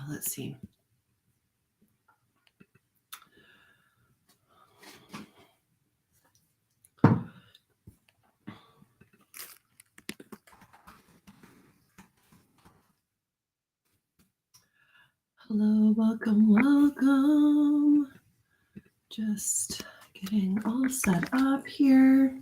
Let's see. Hello, welcome. Just getting all set up here.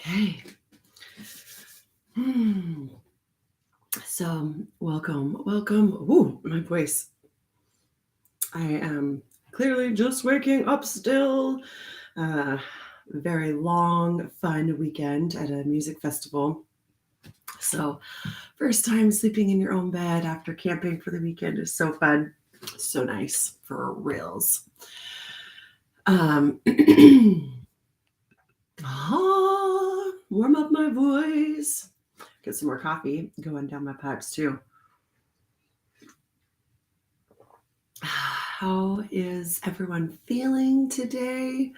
Okay. So, welcome. Ooh, my voice. I am clearly just waking up still. Very long, fun weekend at a music festival. So, first time sleeping in your own bed after camping for the weekend is so fun. So nice for reals. Warm up my voice. Get some more coffee going down my pipes too. How is everyone feeling today?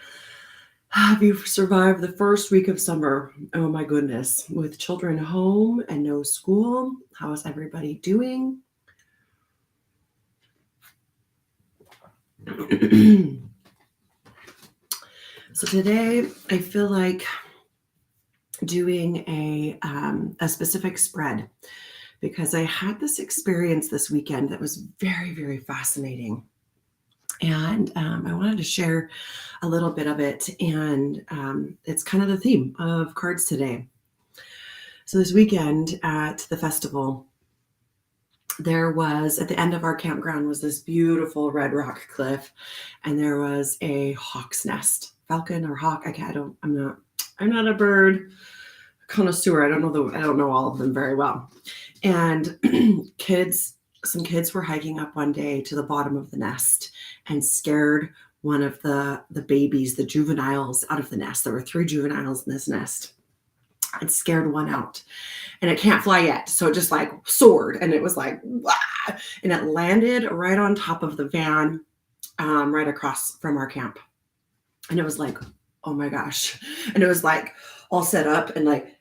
Have you survived the first week of summer? Oh my goodness. With children home and no school, how is everybody doing? So today I feel like doing a specific spread because I had this experience this weekend that was very, very fascinating. And I wanted to share a little bit of it. And it's kind of the theme of cards today. So this weekend at the festival, there was, at the end of our campground, was this beautiful red rock cliff. And there was a hawk's nest, falcon or hawk. I'm not a bird connoisseur. I don't know all of them very well. And some kids were hiking up one day to the bottom of the nest and scared one of the babies, the juveniles, out of the nest. There were 3 juveniles in this nest. And scared one out. And it can't fly yet. So it just like soared and it was like, wah! And it landed right on top of the van, right across from our camp. And it was like, oh my gosh. And it was like all set up and like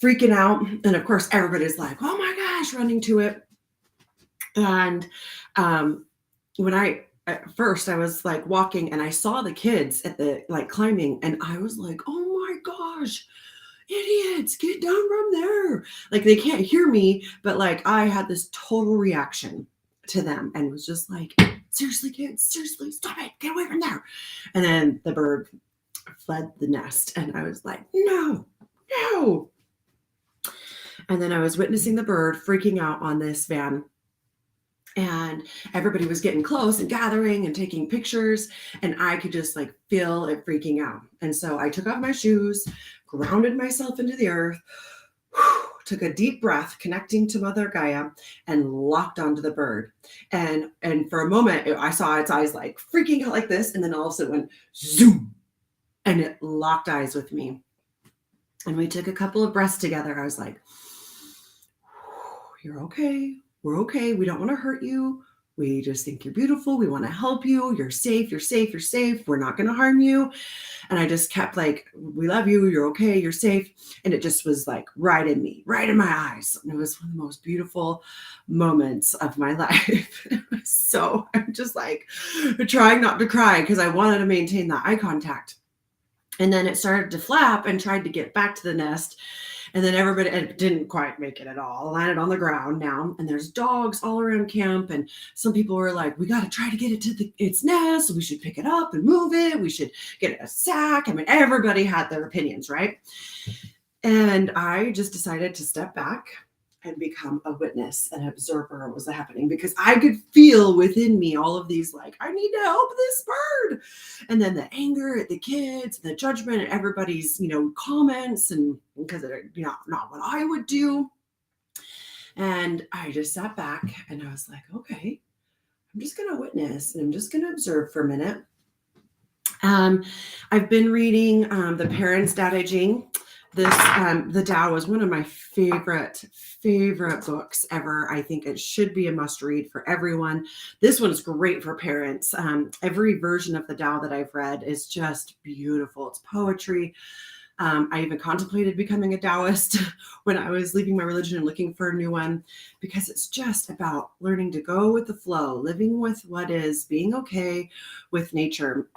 freaking out. And of course, everybody's like, oh my gosh, running to it. And at first I was like walking and I saw the kids at the like climbing and I was like, oh my gosh, idiots, get down from there. Like they can't hear me, but like I had this total reaction to them and was just like, seriously, kids, seriously, stop it, get away from there. And then the bird fled the nest and I was like, no. And then I was witnessing the bird freaking out on this van. And everybody was getting close and gathering and taking pictures. And I could just like feel it freaking out. And so I took off my shoes, grounded myself into the earth, took a deep breath, connecting to Mother Gaia, and locked onto the bird. And for a moment, I saw its eyes like freaking out like this. And then all of a sudden it went zoom. And it locked eyes with me. And we took a couple of breaths together. I was like, you're okay. We're okay. We don't want to hurt you. We just think you're beautiful. We want to help you. You're safe. You're safe. You're safe. We're not going to harm you. And I just kept like, we love you. You're okay. You're safe. And it just was like right in me, right in my eyes. And it was one of the most beautiful moments of my life. So I'm just like trying not to cry because I wanted to maintain that eye contact. And then it started to flap and tried to get back to the nest. And then it didn't quite make it at all. It landed on the ground now. And there's dogs all around camp. And some people were like, we got to try to get it to its nest. We should pick it up and move it. We should get a sack. I mean, everybody had their opinions, right? And I just decided to step back and become a witness, an observer of what was happening, because I could feel within me all of these, like, I need to help this bird. And then the anger at the kids, the judgment at everybody's, comments, and because they're not what I would do. And I just sat back and I was like, okay, I'm just going to witness and I'm just going to observe for a minute. I've been reading the Parents' Data Jing. The Tao is one of my favorite books ever. I think it should be a must read for everyone. This one is great for parents. Every version of the Tao that I've read is just beautiful. It's poetry. I even contemplated becoming a Taoist when I was leaving my religion and looking for a new one, because it's just about learning to go with the flow, living with what is, being okay with nature.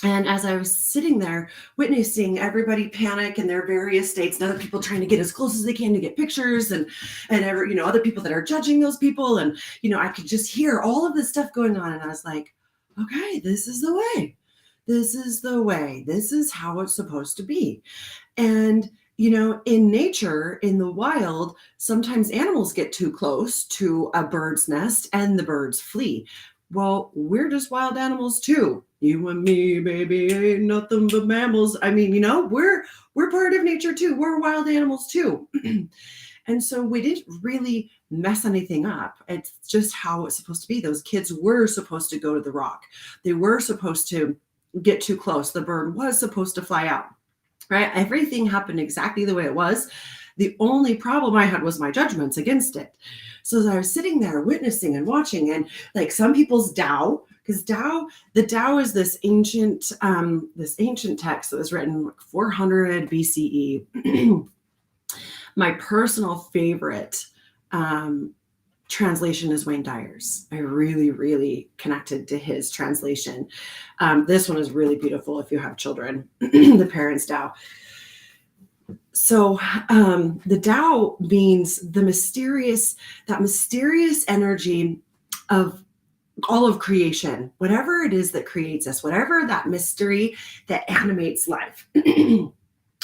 And as I was sitting there witnessing everybody panic in their various states, and other people trying to get as close as they can to get pictures, and other people that are judging those people, and I could just hear all of this stuff going on, and I was like, okay, this is the way. This is the way. This is how it's supposed to be. And in nature, in the wild, sometimes animals get too close to a bird's nest and the birds flee. Well, we're just wild animals too. You and me, baby, ain't nothing but mammals. I mean, we're part of nature too. We're wild animals too. And so we didn't really mess anything up. It's just how it's supposed to be. Those kids were supposed to go to the rock. They were supposed to get too close. The bird was supposed to fly out, right? Everything happened exactly the way it was. The only problem I had was my judgments against it. So as I was sitting there witnessing and watching, and like some people's Tao, because the Tao is this ancient text that was written 400 BCE. My personal favorite translation is Wayne Dyer's. I really, really connected to his translation. This one is really beautiful if you have children, the Parents' Tao. So the Tao means that mysterious energy of all of creation, whatever it is that creates us, whatever that mystery that animates life.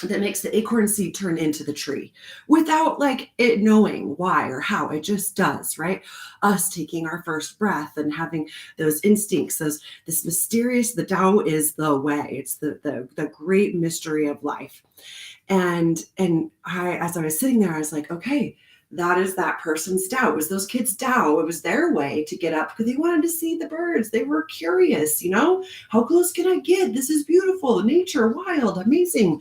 That makes the acorn seed turn into the tree without it knowing why or how. It just does, right? Us taking our first breath and having those instincts, this mysterious, the Tao is the way. It's the great mystery of life. And as I was sitting there, I was like, okay, that is that person's Tao. It was those kids' Tao. It was their way to get up because they wanted to see the birds. They were curious, how close can I get? This is beautiful, nature, wild, amazing.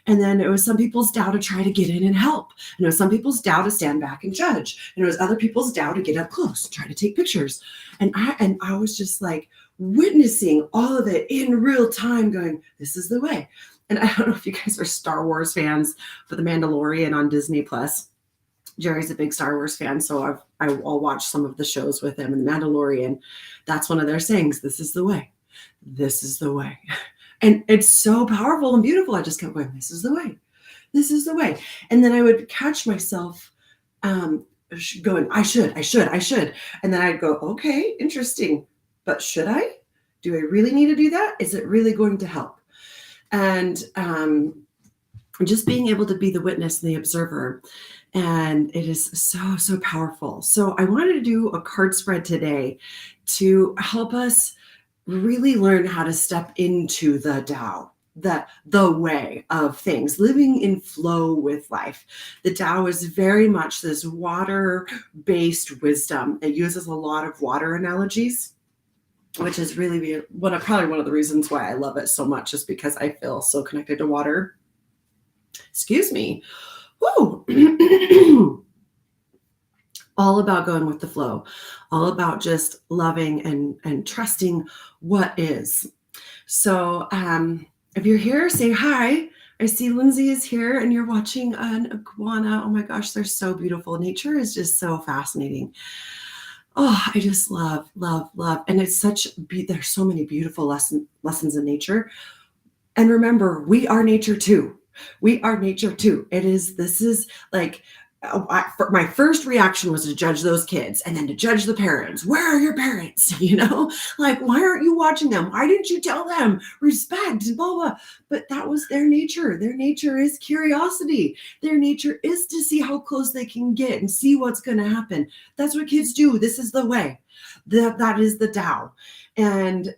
And then it was some people's Tao to try to get in and help. And it was some people's Tao to stand back and judge. And it was other people's Tao to get up close, try to take pictures. And I was just witnessing all of it in real time going, this is the way. And I don't know if you guys are Star Wars fans, but The Mandalorian on Disney Plus. Jerry's a big Star Wars fan, so I'll watch some of the shows with him. And The Mandalorian, that's one of their sayings, this is the way. This is the way. And it's so powerful and beautiful. I just kept going, this is the way. This is the way. And then I would catch myself going, I should. And then I'd go, okay, interesting. But should I? Do I really need to do that? Is it really going to help? And just being able to be the witness and the observer. And it is so, so powerful. So I wanted to do a card spread today to help us really learn how to step into the Tao, the way of things, living in flow with life. The Tao is very much this water-based wisdom. It uses a lot of water analogies, which is really probably one of the reasons why I love it so much, is because I feel so connected to water. Excuse me. Woo! All about going with the flow, all about just loving and trusting what is. So if you're here, say hi. I see Lindsay is here and you're watching an iguana. Oh my gosh, they're so beautiful. Nature is just so fascinating. Oh, I just love. And it's there's so many beautiful lessons in nature. And remember, we are nature too. We are nature too. My first reaction was to judge those kids and then to judge the parents. Where are your parents? Why aren't you watching them? Why didn't you tell them respect, blah, blah. But that was their nature. Their nature is curiosity. Their nature is to see how close they can get and see what's going to happen. That's what kids do. This is the way. That is the Tao. And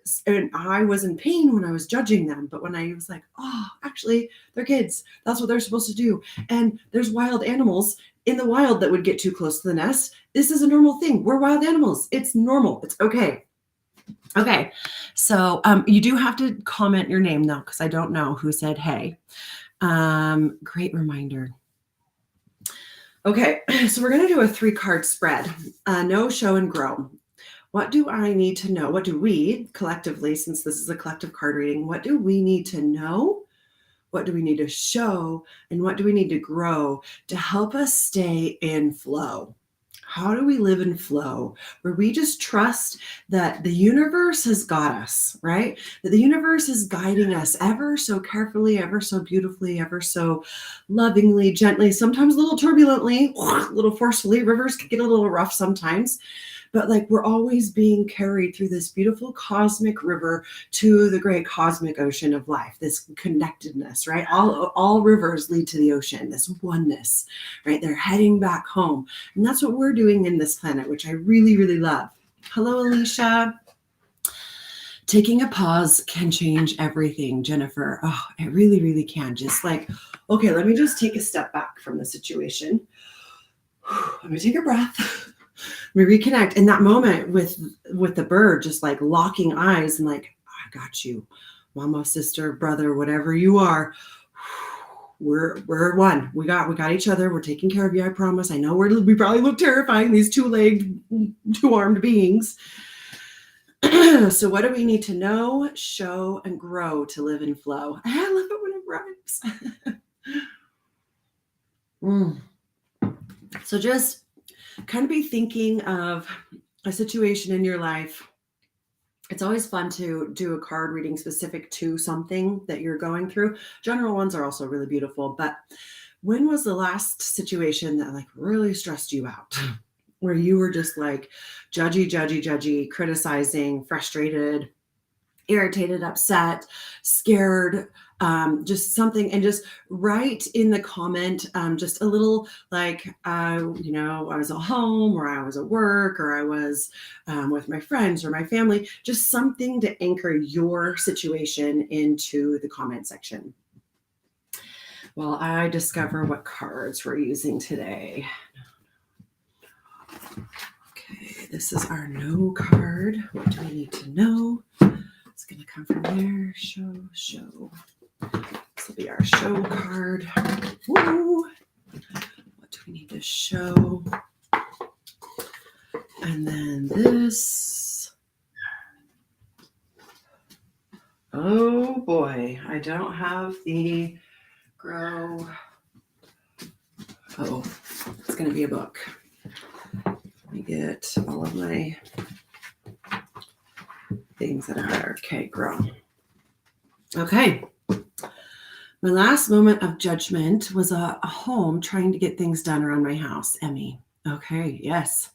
I was in pain when I was judging them. But when I was like, oh, actually, they're kids. That's what they're supposed to do. And there's wild animals in the wild that would get too close to the nest. This is a normal thing. We're wild animals. It's normal. It's okay. Okay. So you do have to comment your name, though, because I don't know who said hey. Great reminder. Okay, so we're going to do a 3-card spread. Know, show, and grow. What do I need to know? What do we collectively, since this is a collective card reading, what do we need to know? What do we need to show? And what do we need to grow to help us stay in flow? How do we live in flow where we just trust that the universe has got us, right? That the universe is guiding us ever so carefully, ever so beautifully, ever so lovingly, gently, sometimes a little turbulently, a little forcefully. Rivers can get a little rough sometimes, but like we're always being carried through this beautiful cosmic river to the great cosmic ocean of life, this connectedness, right? All rivers lead to the ocean, this oneness, right? They're heading back home. And that's what we're doing in this planet, which I really, really love. Hello, Alicia. Taking a pause can change everything, Jennifer. Oh, it really, really can. Just like, okay, let me just take a step back from the situation. I'm going to take a breath. We reconnect in that moment with the bird, just like locking eyes and like, I got you, mama, sister, brother, whatever you are. We're one. We got each other. We're taking care of you. I promise. I know we probably look terrifying, these 2-legged, 2-armed beings. So what do we need to know, show, and grow to live in flow? I love it when it rhymes. So just kind of be thinking of a situation in your life. It's always fun to do a card reading specific to something that you're going through. General ones are also really beautiful, but when was the last situation that like really stressed you out? Where you were just like judgy, criticizing, frustrated, irritated, upset, scared, just something, and just write in the comment, just a little like, I was at home, or I was at work, or I was with my friends or my family, just something to anchor your situation into the comment section. Well, I discover what cards we're using today. Okay, this is our no card. What do we need to know? It's going to come from there. Show. This will be our show card. Woo! What do we need to show? And then this. Oh boy, I don't have the grow. Oh, it's going to be a book. Let me get all of my things that are there. Okay, grow. Okay. My last moment of judgment was a home trying to get things done around my house. Emmy. Okay, yes.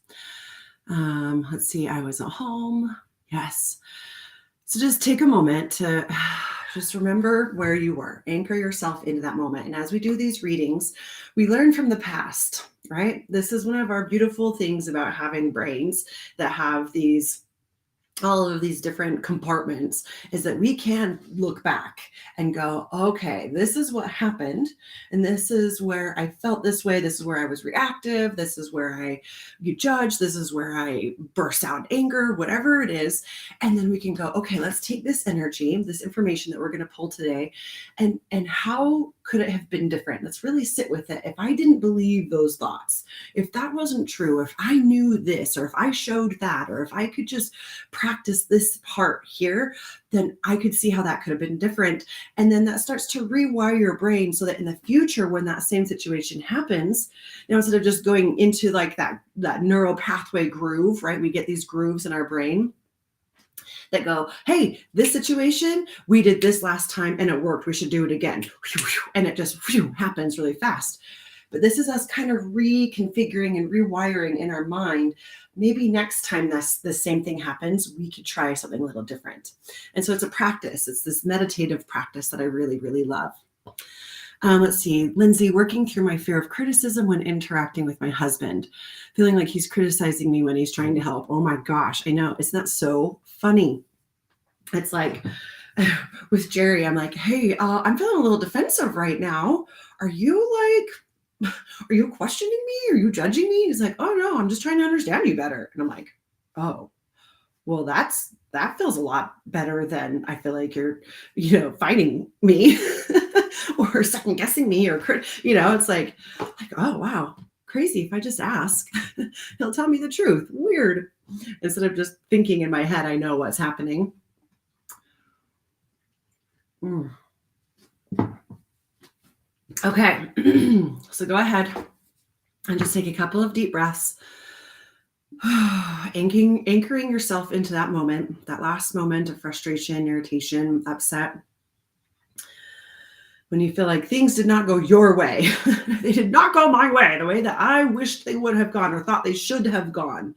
Let's see. I was at home. Yes. So just take a moment to just remember where you were. Anchor yourself into that moment. And as we do these readings, we learn from the past, right? This is one of our beautiful things about having brains that have all of these different compartments, is that we can look back and go, okay, this is what happened. And this is where I felt this way. This is where I was reactive. This is where you judge. This is where I burst out in anger, whatever it is. And then we can go, okay, let's take this energy, this information that we're going to pull today, and how could it have been different? Let's really sit with it. If I didn't believe those thoughts, if that wasn't true, if I knew this, or if I showed that, or if I could just practice this part here, then I could see how that could have been different. And then that starts to rewire your brain so that in the future, when that same situation happens, instead of just going into like that neural pathway groove, right? We get these grooves in our brain that go, hey, this situation, we did this last time and it worked. We should do it again. And it just happens really fast. But this is us kind of reconfiguring and rewiring in our mind. Maybe next time the same thing happens, we could try something a little different. And so it's a practice. It's this meditative practice that I really, really love. Let's see, Lindsay, working through my fear of criticism when interacting with my husband, feeling like he's criticizing me when he's trying to help. Oh my gosh, I know. Isn't that so funny? It's like with Jerry, I'm like, hey, I'm feeling a little defensive right now. Are you questioning me? Are you judging me? He's like, oh no, I'm just trying to understand you better. And I'm like, oh, well, that feels a lot better than I feel like you're, fighting me. or second guessing me or, it's like, oh, wow, crazy. If I just ask, he'll tell me the truth. Weird. Instead of just thinking in my head, I know what's happening. Okay. So go ahead and just take a couple of deep breaths. Anchoring yourself into that moment, that last moment of frustration, irritation, upset. When you feel like things did not go your way, they did not go my way, the way that I wished they would have gone or thought they should have gone.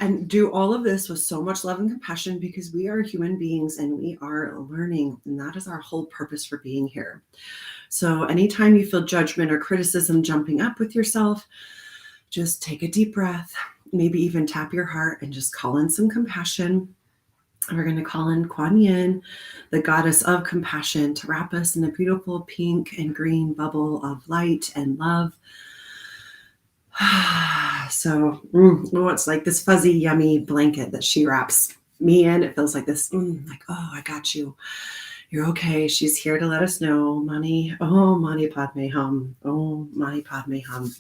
And do all of this with so much love and compassion, because we are human beings and we are learning, and that is our whole purpose for being here. So anytime you feel judgment or criticism jumping up with yourself, just take a deep breath, maybe even tap your heart and just call in some compassion. We're going to call in Kuan Yin, the goddess of compassion, to wrap us in a beautiful pink and green bubble of light and love. So, it's like this fuzzy, yummy blanket that she wraps me in. It feels like this, like, oh, I got you. You're okay. She's here to let us know. Mani, oh, Mani Padme Hum. Oh, Mani Padme Hum.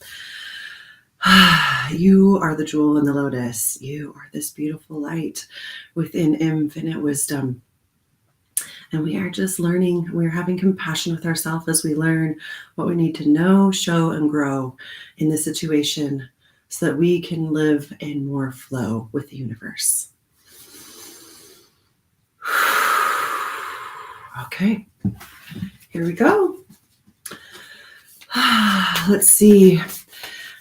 You are the jewel in the lotus. You are this beautiful light within infinite wisdom. And we are just learning. We're having compassion with ourselves as we learn what we need to know, show, and grow in this situation so that we can live in more flow with the universe. Okay, here we go. Let's see.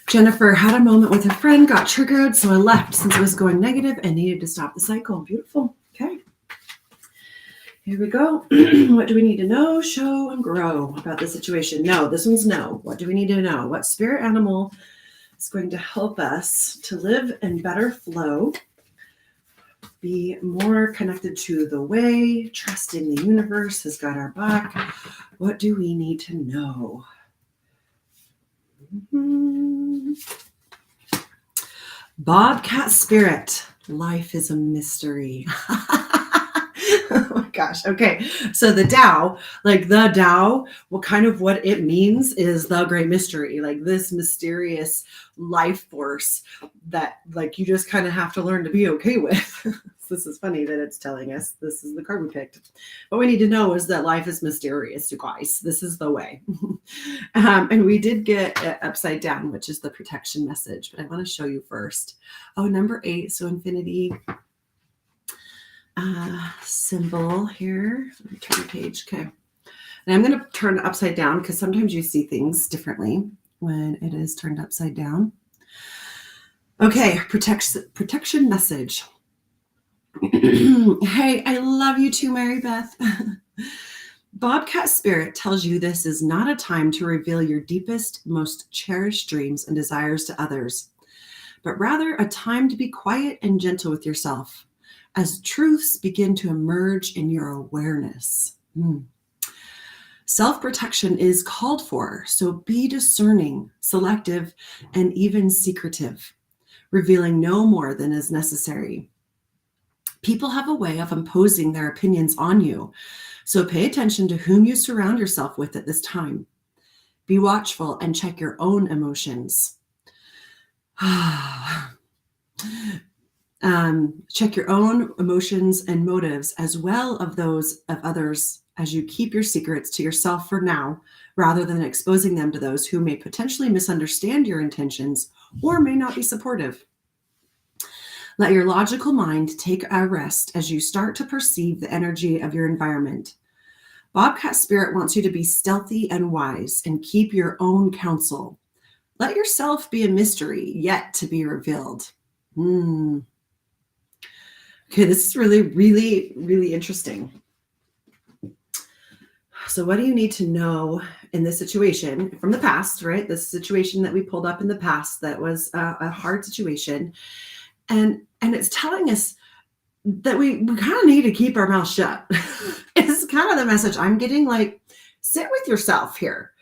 Jennifer had a moment with a friend, got triggered, so I left since it was going negative and needed to stop the cycle. Beautiful. Okay. Here we go. What do we need to know, show, and grow about the situation? No, this one's no. What do we need to know? What spirit animal is going to help us to live in better flow, be more connected to the way, trusting the universe has got our back? What do we need to know? Bobcat spirit. Life is a mystery. Oh my gosh. Okay. So the Tao, what it means is the great mystery, like this mysterious life force that like you just kind of have to learn to be okay with. This is funny that it's telling us this is the card we picked. What we need to know is that life is mysterious, you guys. This is the way. And we did get upside down, which is the protection message, but I want to show you first. Oh, number 8. So infinity symbol here. Let me turn the page. Okay. And I'm going to turn it upside down because sometimes you see things differently when it is turned upside down. Okay. Protection message. Hey, I love you too, Mary Beth. Bobcat spirit tells you this is not a time to reveal your deepest, most cherished dreams and desires to others, but rather a time to be quiet and gentle with yourself as truths begin to emerge in your awareness. Self-protection is called for, so be discerning, selective, and even secretive, revealing no more than is necessary. People have a way of imposing their opinions on you, so pay attention to whom you surround yourself with at this time. Be watchful and check your own emotions. Check your own emotions and motives as well as those of others as you keep your secrets to yourself for now, rather than exposing them to those who may potentially misunderstand your intentions or may not be supportive. Let your logical mind take a rest as you start to perceive the energy of your environment. Bobcat spirit wants you to be stealthy and wise and keep your own counsel. Let yourself be a mystery yet to be revealed. Okay, this is really, really, really interesting. So what do you need to know in this situation from the past, right? This situation that we pulled up in the past that was a hard situation. And it's telling us that we kind of need to keep our mouth shut. It's kind of the message I'm getting, like, sit with yourself here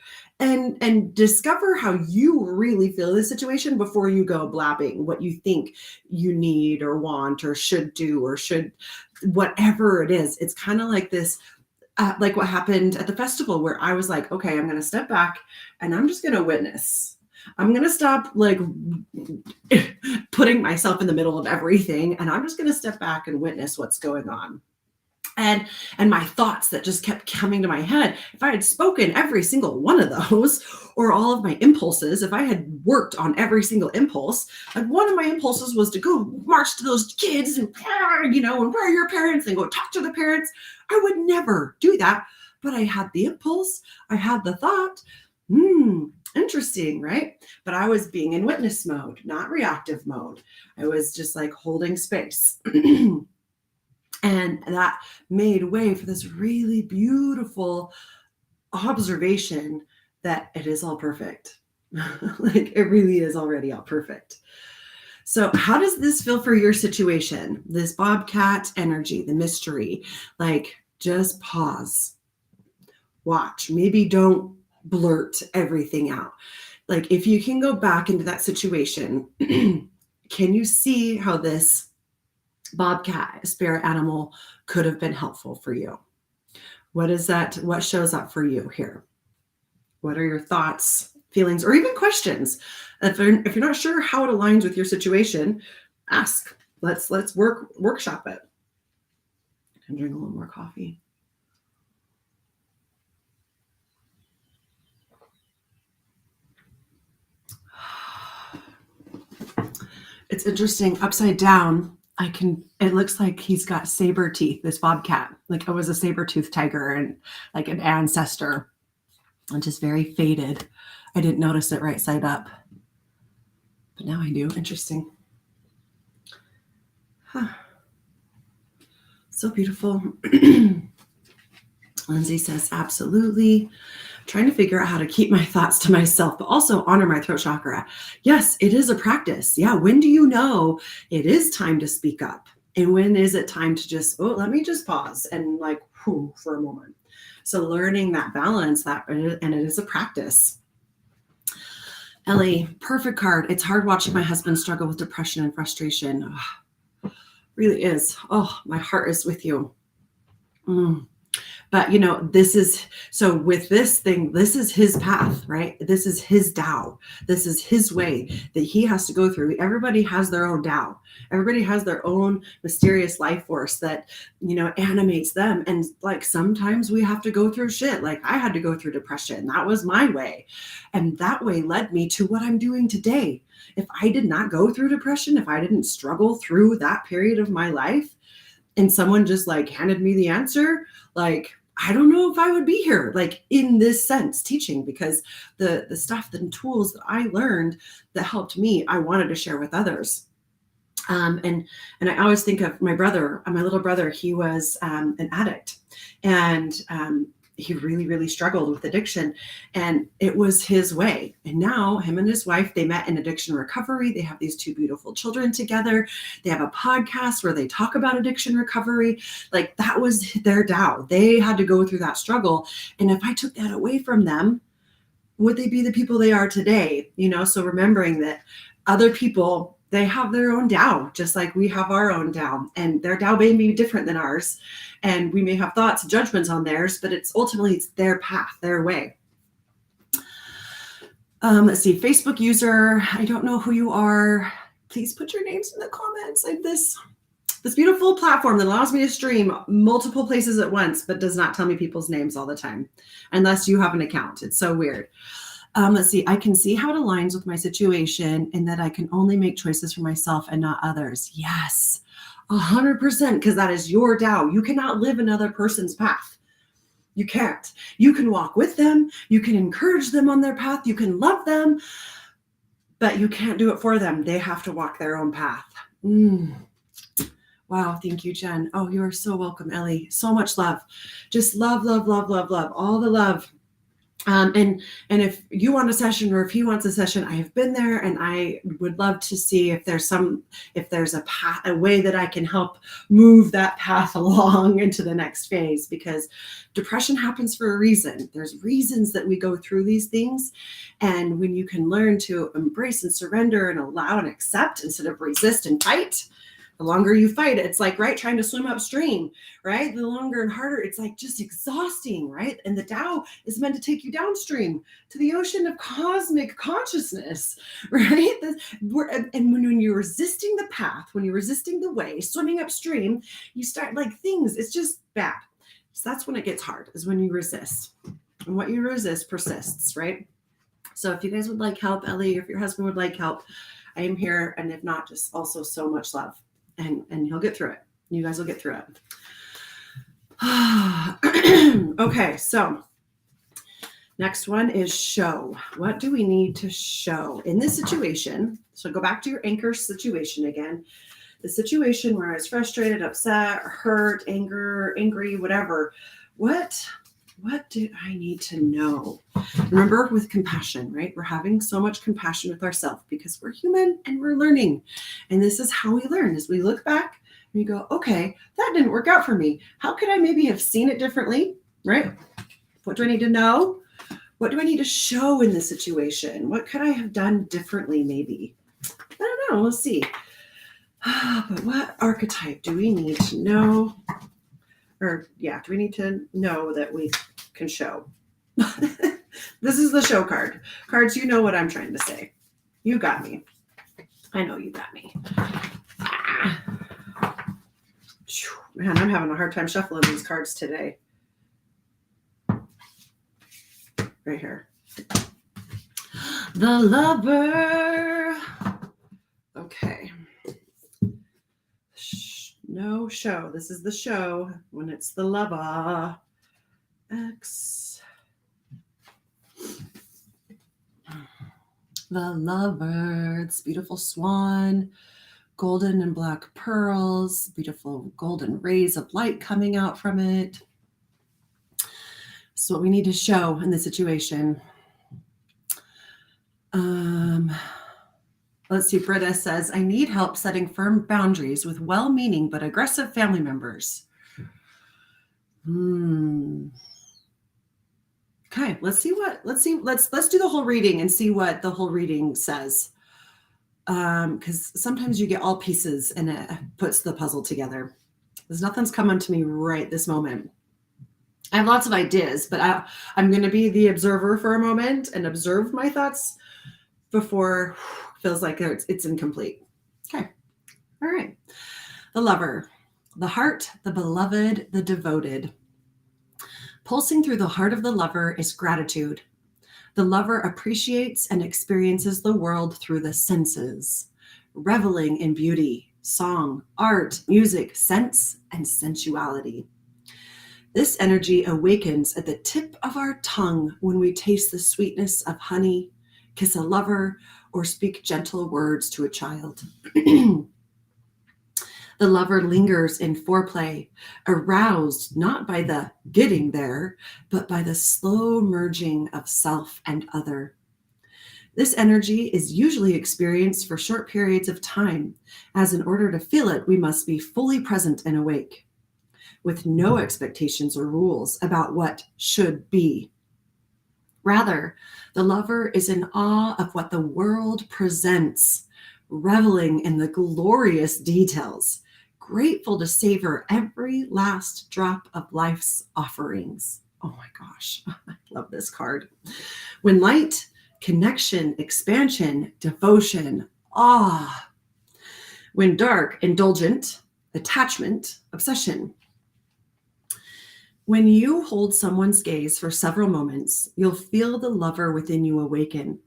and discover how you really feel this situation before you go blabbing what you think you need or want or should do or should, whatever it is. It's kind of like this like what happened at the festival, where I was like, okay, I'm going to step back and I'm just going to witness. I'm going to stop like putting myself in the middle of everything. And I'm just going to step back and witness what's going on. And my thoughts that just kept coming to my head, if I had spoken every single one of those, or all of my impulses, if I had worked on every single impulse, and one of my impulses was to go march to those kids and, and where are your parents, and go talk to the parents, I would never do that. But I had the impulse, I had the thought, interesting, right? But I was being in witness mode, not reactive mode. I was just like holding space. And that made way for this really beautiful observation that it is all perfect. Like it really is already all perfect. So how does this feel for your situation? This bobcat energy, the mystery, like just pause, watch, maybe don't blurt everything out. Like if you can go back into that situation, can you see how this bobcat spirit animal could have been helpful for you? What is that? What shows up for you here? What are your thoughts, feelings, or even questions? If you're not sure how it aligns with your situation, ask. Let's workshop it. And drink a little more coffee. It's interesting. Upside down, it looks like he's got saber teeth, this bobcat. Like it was a saber-toothed tiger and like an ancestor, and just very faded. I didn't notice it right side up, but now I do. Interesting. Huh. So beautiful. Lindsay says, absolutely. Trying to figure out how to keep my thoughts to myself, but also honor my throat chakra. Yes, it is a practice. Yeah. When do you know it is time to speak up? And when is it time to just, let me just pause and like, for a moment. So learning that balance, and it is a practice. Ellie, perfect card. It's hard watching my husband struggle with depression and frustration. Oh, really is. Oh, my heart is with you. But so with this thing, this is his path, right? This is his Tao. This is his way that he has to go through. Everybody has their own Tao. Everybody has their own mysterious life force that, animates them. And like, sometimes we have to go through shit. Like I had to go through depression. That was my way. And that way led me to what I'm doing today. If I did not go through depression, if I didn't struggle through that period of my life, and someone just like handed me the answer, like, I don't know if I would be here, like in this sense, teaching, because the stuff, the tools that I learned that helped me, I wanted to share with others. And I always think of my brother, my little brother. He was an addict, and he really, really struggled with addiction, and it was his way. And now him and his wife, they met in addiction recovery. They have these two beautiful children together. They have a podcast where they talk about addiction recovery. Like that was their Tao. They had to go through that struggle. And if I took that away from them, would they be the people they are today? So remembering that other people, they have their own Tao, just like we have our own Tao, and their Tao may be different than ours. And we may have thoughts and judgments on theirs, but it's their path, their way. Let's see, Facebook user, I don't know who you are. Please put your names in the comments. Like this beautiful platform that allows me to stream multiple places at once, but does not tell me people's names all the time, unless you have an account. It's so weird. Let's see, I can see how it aligns with my situation and that I can only make choices for myself and not others. Yes, 100%, because that is your Tao. You cannot live another person's path. You can't. You can walk with them. You can encourage them on their path. You can love them, but you can't do it for them. They have to walk their own path. Wow. Thank you, Jen. Oh, you are so welcome, Ellie. So much love. Just love, love, love, love, love. All the love. And if you want a session, or if he wants a session, I have been there, and I would love to see if there's a path, a way that I can help move that path along into the next phase, because depression happens for a reason. There's reasons that we go through these things. And when you can learn to embrace and surrender and allow and accept instead of resist and fight, The longer you fight, it's like, right, trying to swim upstream, right? The longer and harder, it's like just exhausting, right? And the Tao is meant to take you downstream to the ocean of cosmic consciousness, right? And when you're resisting the path, when you're resisting the way, swimming upstream, you start like things, it's just bad. So that's when it gets hard, is when you resist. And what you resist persists, right? So if you guys would like help, Ellie, or if your husband would like help, I am here. And if not, just also so much love. And he'll get through it. You guys will get through it. Okay, so next one is show. What do we need to show in this situation? So go back to your anchor situation again. The situation where I was frustrated, upset, hurt, angry, whatever. What did I need to know? Remember, with compassion, right? We're having so much compassion with ourselves because we're human and we're learning. And this is how we learn, is we look back and we go, okay, that didn't work out for me. How could I maybe have seen it differently, right? What do I need to know? What do I need to show in this situation? What could I have done differently maybe? I don't know. We'll see. But what archetype do we need to know? Or do we need to know that we can show? This is the show card. Cards, you know what I'm trying to say. You got me. I know you got me. Man, I'm having a hard time shuffling these cards today. Right here. The Lover. Okay. No show. This is the show when it's the lover. X. The Lover. It's beautiful swan, golden and black pearls, beautiful golden rays of light coming out from it. So what we need to show in the situation. Let's see. Britta says, I need help setting firm boundaries with well-meaning but aggressive family members. Okay, let's do the whole reading and see what the whole reading says. Because sometimes you get all pieces and it puts the puzzle together. There's nothing's coming to me right this moment. I have lots of ideas, but I'm going to be the observer for a moment and observe my thoughts before feels like it's incomplete. Okay. All right. The Lover, the heart, the beloved, the devoted. Pulsing through the heart of the Lover is gratitude. The Lover appreciates and experiences the world through the senses, reveling in beauty, song, art, music, sense, and sensuality. This energy awakens at the tip of our tongue when we taste the sweetness of honey, kiss a lover, or speak gentle words to a child. The Lover lingers in foreplay, aroused not by the getting there, but by the slow merging of self and other. This energy is usually experienced for short periods of time, as in order to feel it, we must be fully present and awake, with no expectations or rules about what should be. Rather, the Lover is in awe of what the world presents, reveling in the glorious details, grateful to savor every last drop of life's offerings. Oh my gosh, I love this card. When light, connection, expansion, devotion, awe. When dark, indulgent, attachment, obsession. When you hold someone's gaze for several moments, you'll feel the Lover within you awaken.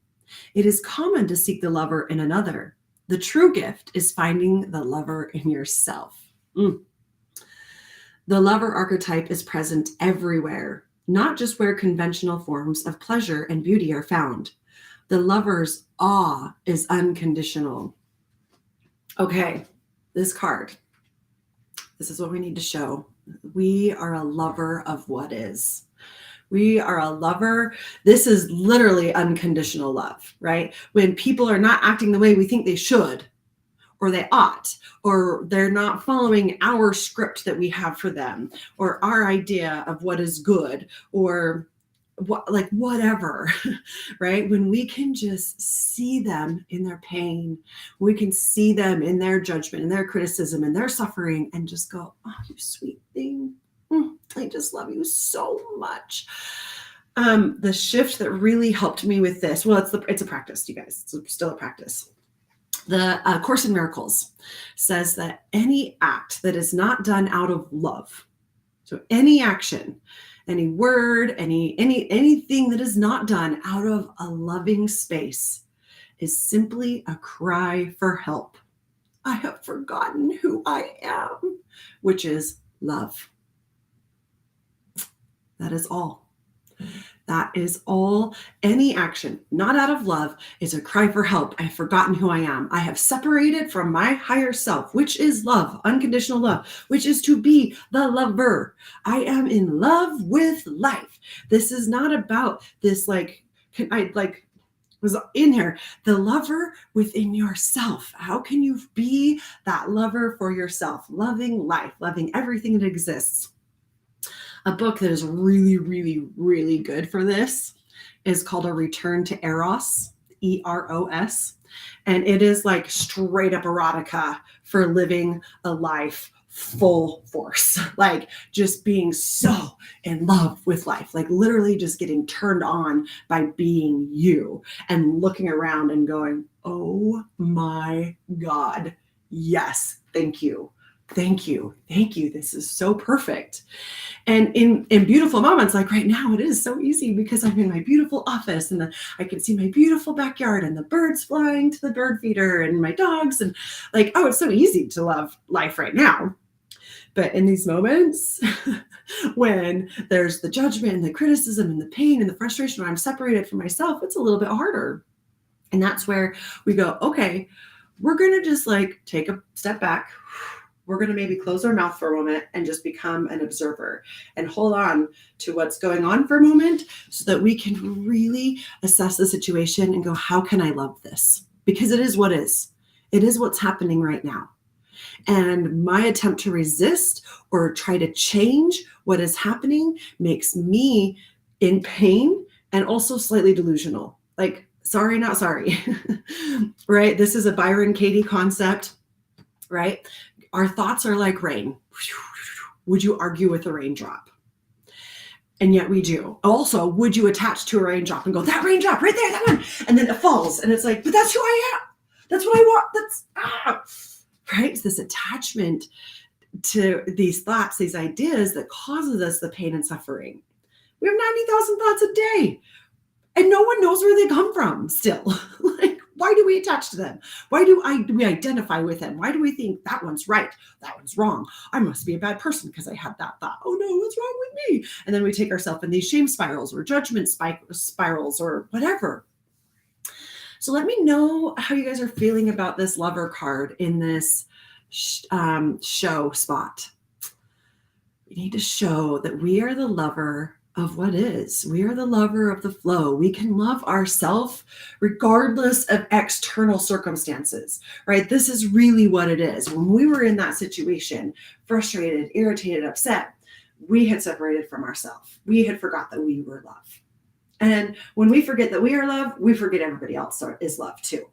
It is common to seek the Lover in another. The true gift is finding the Lover in yourself. The Lover archetype is present everywhere, not just where conventional forms of pleasure and beauty are found. The Lover's awe is unconditional. Okay, this card. This is what we need to show. We are a lover of what is. We are a lover. This is literally unconditional love, right? When people are not acting the way we think they should, or they ought, or they're not following our script that we have for them, or our idea of what is good, or like whatever, right? When we can just see them in their pain, we can see them in their judgment, in their criticism, in their suffering, and just go, oh, you sweet thing. I just love you so much. The shift that really helped me with this, well, it's a practice, you guys. It's still a practice. The Course in Miracles says that any act that is not done out of love, so any action, any word, anything that is not done out of a loving space is simply a cry for help. I have forgotten who I am, which is love. That is all. That is all. Any action not out of love is a cry for help. I have forgotten who I am. I have separated from my higher self, which is love, unconditional love, which is to be the lover. I am in love with life. This is not about this, was in here, the lover within yourself. How can you be that lover for yourself, loving life, loving everything that exists? A book that is really, really, really good for this is called A Return to Eros, Eros. And it is like straight up erotica for living a life full force, like just being so in love with life, like literally just getting turned on by being you and looking around and going, oh my God, yes, thank you. Thank you. Thank you. This is so perfect. And in beautiful moments, like right now, it is so easy because I'm in my beautiful office and I can see my beautiful backyard and the birds flying to the bird feeder and my dogs. And like, oh, it's so easy to love life right now. But in these moments when there's the judgment and the criticism and the pain and the frustration when I'm separated from myself, it's a little bit harder. And that's where we go, okay, we're going to just like take a step back. We're going to maybe close our mouth for a moment and just become an observer and hold on to what's going on for a moment so that we can really assess the situation and go, how can I love this? Because it is what is. It is what's happening right now. And my attempt to resist or try to change what is happening makes me in pain and also slightly delusional. Like, sorry, not sorry, right? This is a Byron Katie concept, right? Our thoughts are like rain. Would you argue with a raindrop? And yet we do. Also, would you attach to a raindrop and go, that raindrop right there, that one? And then it falls. And it's like, but that's who I am. That's what I want. Right? It's this attachment to these thoughts, these ideas that causes us the pain and suffering. We have 90,000 thoughts a day. And no one knows where they come from still. Like, why do we attach to them? Why do we identify with them? Why do we think that one's right? That one's wrong. I must be a bad person because I had that thought. Oh no, what's wrong with me? And then we take ourselves in these shame spirals or judgment spirals or whatever. So let me know how you guys are feeling about this lover card in this show spot. We need to show that we are the lover of what is. We are the lover of the flow. We can love ourselves regardless of external circumstances, right? This is really what it is. When we were in that situation, frustrated, irritated, upset, we had separated from ourselves. We had forgot that we were love. And when we forget that we are love, we forget everybody else is love too.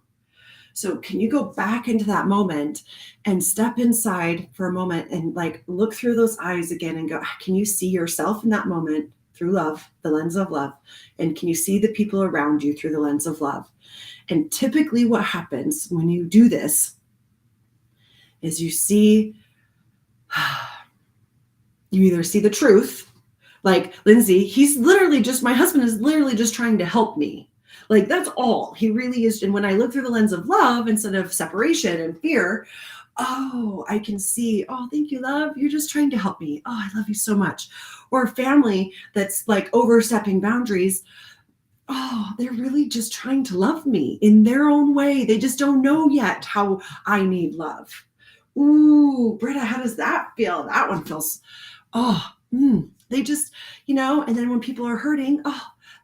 So can you go back into that moment and step inside for a moment and like look through those eyes again and go, can you see yourself in that moment through love, the lens of love? And can you see the people around you through the lens of love? And typically what happens when you do this is you either see the truth, like Lindsay, my husband is literally just trying to help me. Like that's all he really is. And when I look through the lens of love instead of separation and fear, oh, I can see, oh, thank you, love. You're just trying to help me. Oh, I love you so much. Or family that's like overstepping boundaries. Oh, they're really just trying to love me in their own way. They just don't know yet how I need love. Ooh, Britta, how does that feel? That one feels, they just, and then when people are hurting,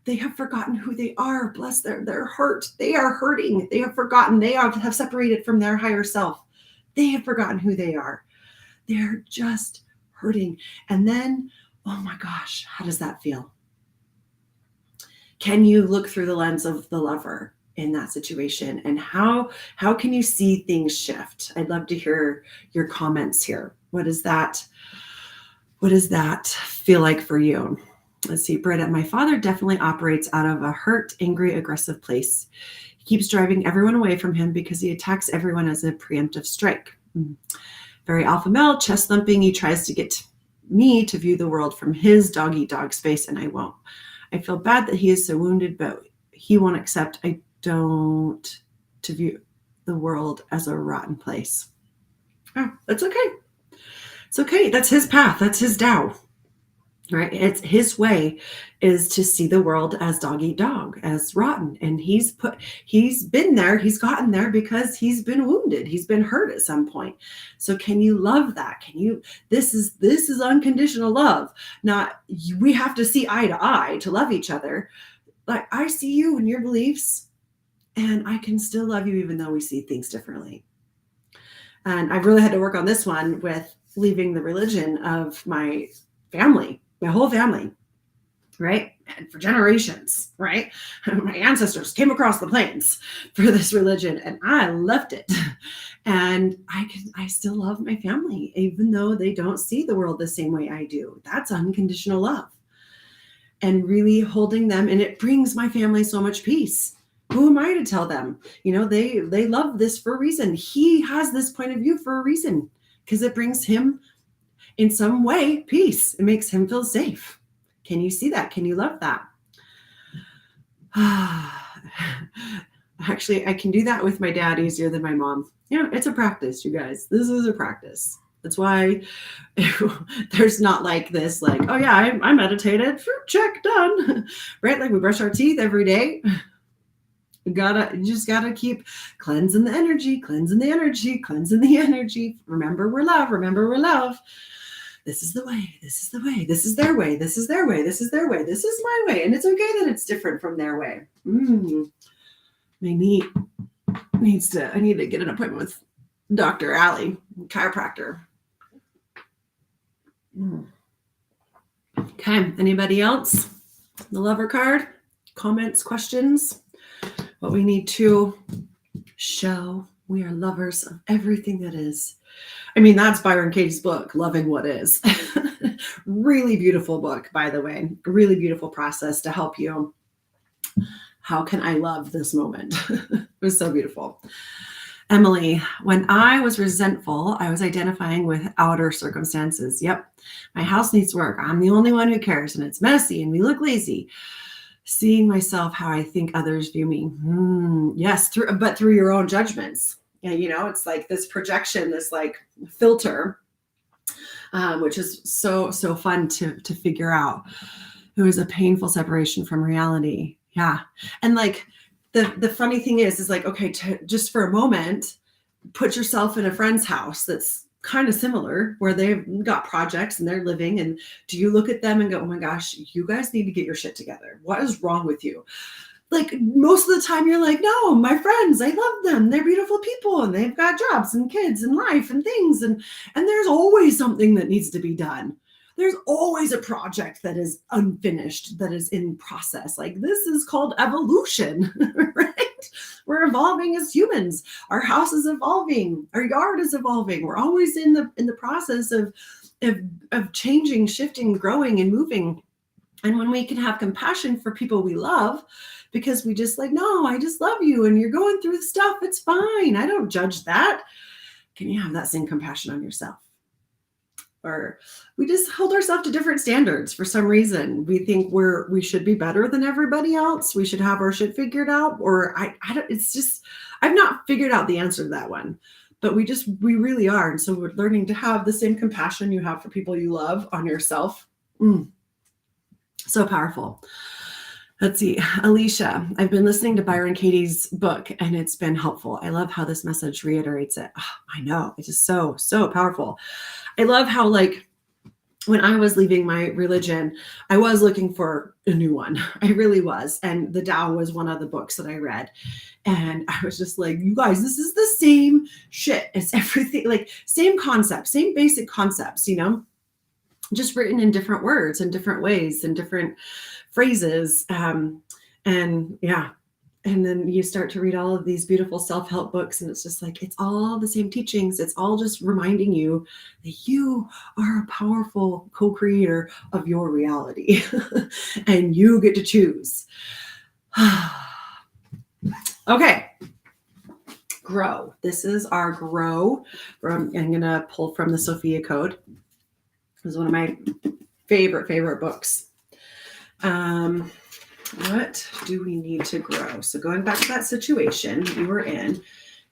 they have forgotten who they are. Bless their heart. They are hurting. They have forgotten. They have separated from their higher self. They have forgotten who they are. They're just hurting. And then, oh my gosh, how does that feel? Can you look through the lens of the lover in that situation? And how can you see things shift? I'd love to hear your comments here. What does that feel like for you? Let's see, Britta, my father definitely operates out of a hurt, angry, aggressive place. He keeps driving everyone away from him because he attacks everyone as a preemptive strike. Very alpha male, chest thumping. He tries to get me to view the world from his dog eat dog space, and I won't. I feel bad that he is so wounded, but he won't accept I don't to view the world as a rotten place. Oh, that's okay. It's okay. That's his path. That's his Tao. Right? It's his way is to see the world as dog eat dog, as rotten. And he's been there, he's gotten there because he's been wounded. He's been hurt at some point. So can you love that? This is unconditional love. Not we have to see eye to eye to love each other. Like I see you and your beliefs, and I can still love you even though we see things differently. And I've really had to work on this one with leaving the religion of my family. My whole family, right? And for generations, right? My ancestors came across the plains for this religion and I left it. And I still love my family, even though they don't see the world the same way I do. That's unconditional love. And really holding them, and it brings my family so much peace. Who am I to tell them? They love this for a reason. He has this point of view for a reason, because it brings him in some way, peace. It makes him feel safe. Can you see that? Can you love that? Actually, I can do that with my dad easier than my mom. It's a practice, you guys. This is a practice. That's why there's not like this, like, oh yeah, I meditated, check, done. Right? Like we brush our teeth every day. You just gotta keep cleansing the energy, cleansing the energy, cleansing the energy. Remember, we're love. Remember, we're love. This is the way. This is the way. This is their way. This is their way. This is their way. This is my way. And it's okay that it's different from their way. My knee I need to get an appointment with Dr. Allie, chiropractor. Okay. Anybody else? The lover card? Comments, questions? What we need to show. We are lovers of everything that is. I mean, that's Byron Katie's book, Loving What Is. Really beautiful book, by the way. Really beautiful process to help you. How can I love this moment? It was so beautiful. Emily, when I was resentful, I was identifying with outer circumstances. Yep. My house needs work. I'm the only one who cares, and it's messy, and we look lazy. Seeing myself how I think others view me. Yes, through your own judgments. It's like this projection, this like filter, which is so fun to figure out. It was a painful separation from reality. Yeah. And like the funny thing is like, okay, just for a moment, put yourself in a friend's house that's kind of similar, where they've got projects and they're living, and do you look at them and go, oh my gosh, you guys need to get your shit together. What is wrong with you? Like most of the time you're like, no, my friends, I love them. They're beautiful people and they've got jobs and kids and life and things. And there's always something that needs to be done. There's always a project that is unfinished, that is in process. Like this is called evolution, right? We're evolving as humans. Our house is evolving. Our yard is evolving. We're always in the process of changing, shifting, growing, and moving. And when we can have compassion for people we love, because we just like, no, I just love you and you're going through stuff. It's fine. I don't judge that. Can you have that same compassion on yourself? Or we just hold ourselves to different standards for some reason. We think we should be better than everybody else. We should have our shit figured out. Or I don't, it's just, I've not figured out the answer to that one, but we really are. And so we're learning to have the same compassion you have for people you love on yourself. So powerful. Let's see. Alicia, I've been listening to Byron Katie's book and it's been helpful. I love how this message reiterates it. Oh, I know. It's just so powerful. I love how, like, when I was leaving my religion, I was looking for a new one. I really was. And the Tao was one of the books that I read. And I was just like, you guys, this is the same shit. It's everything, like same concepts, same basic concepts, just written in different words and different ways and different phrases. And yeah. And then you start to read all of these beautiful self-help books, and it's just like, it's all the same teachings. It's all just reminding you that you are a powerful co-creator of your reality and you get to choose. Okay. Grow. This is our grow from, I'm going to pull from the Sophia Code. This is one of my favorite books. What do we need to grow? So going back to that situation you were in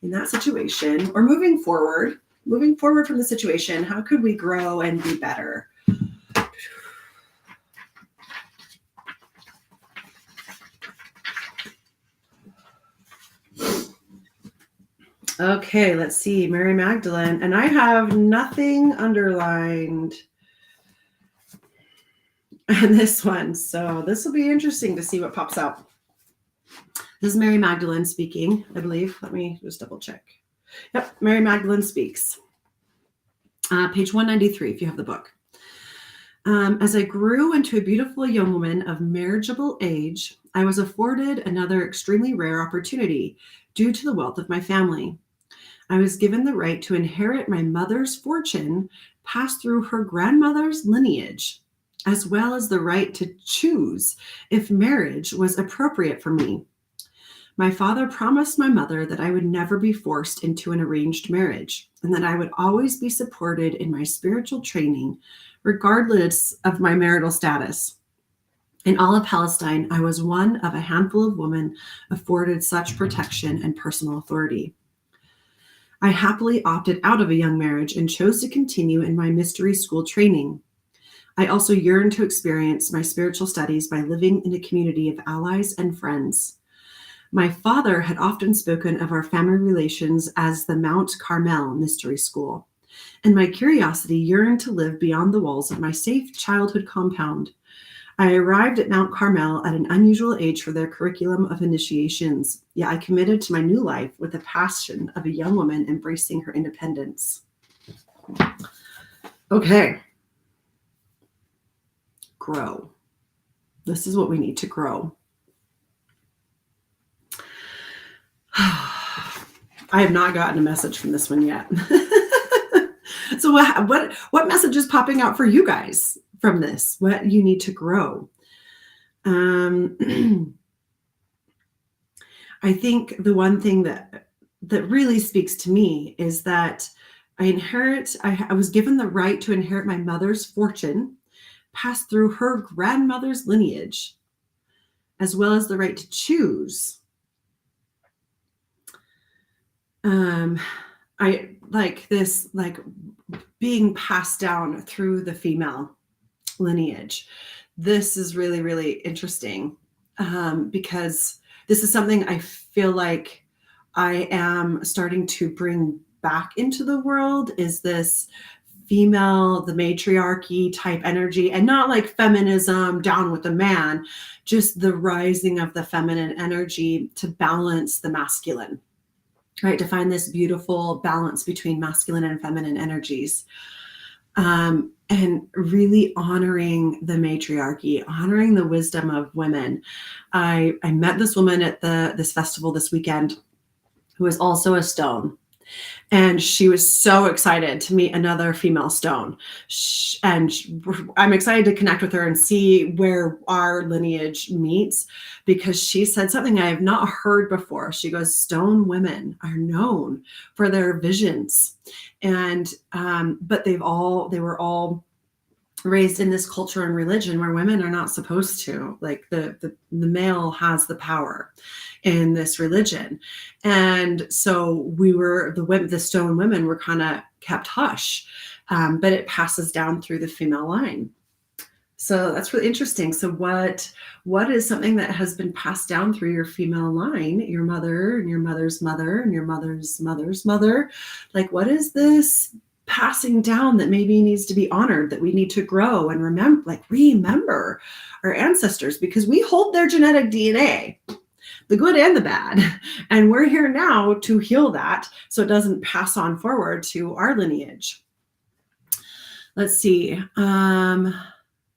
that situation, or moving forward from the situation, how could we grow and be better? Okay, let's see. Mary Magdalene. And I have nothing underlined in this one. So this will be interesting to see what pops out. This is Mary Magdalene speaking, I believe. Let me just double check. Yep, Mary Magdalene speaks. Page 193, if you have the book. As I grew into a beautiful young woman of marriageable age, I was afforded another extremely rare opportunity due to the wealth of my family. I was given the right to inherit my mother's fortune passed through her grandmother's lineage, as well as the right to choose if marriage was appropriate for me. My father promised my mother that I would never be forced into an arranged marriage, and that I would always be supported in my spiritual training, regardless of my marital status. In all of Palestine, I was one of a handful of women afforded such protection and personal authority. I happily opted out of a young marriage and chose to continue in my mystery school training. I also yearned to experience my spiritual studies by living in a community of allies and friends. My father had often spoken of our family relations as the Mount Carmel Mystery School, and my curiosity yearned to live beyond the walls of my safe childhood compound. I arrived at Mount Carmel at an unusual age for their curriculum of initiations, yet I committed to my new life with the passion of a young woman embracing her independence. Okay. Grow. This is what we need to grow. I have not gotten a message from this one yet. So what message is popping out for you guys from this? What you need to grow? I think the one thing that really speaks to me is that I was given the right to inherit my mother's fortune, passed through her grandmother's lineage, as well as the right to choose. I like this, like being passed down through the female lineage. This is really, really interesting, because this is something I feel like I am starting to bring back into the world, is this female, the matriarchy type energy, and not like feminism down with the man, just the rising of the feminine energy to balance the masculine, right? To find this beautiful balance between masculine and feminine energies. And really honoring the matriarchy, honoring the wisdom of women. I met this woman at this festival this weekend who is also a stone. And she was so excited to meet another female stone. And I'm excited to connect with her and see where our lineage meets, because she said something I have not heard before. She goes, stone women are known for their visions. And, but they were all raised in this culture and religion where women are not supposed to, like the male has the power in this religion. And so the stone women were kind of kept hush, but it passes down through the female line. So that's really interesting. So what is something that has been passed down through your female line, your mother and your mother's mother and your mother's mother's mother? Like, what is this passing down that maybe needs to be honored, that we need to grow and remember our ancestors, because we hold their genetic DNA, the good and the bad. And we're here now to heal that so it doesn't pass on forward to our lineage. Let's see.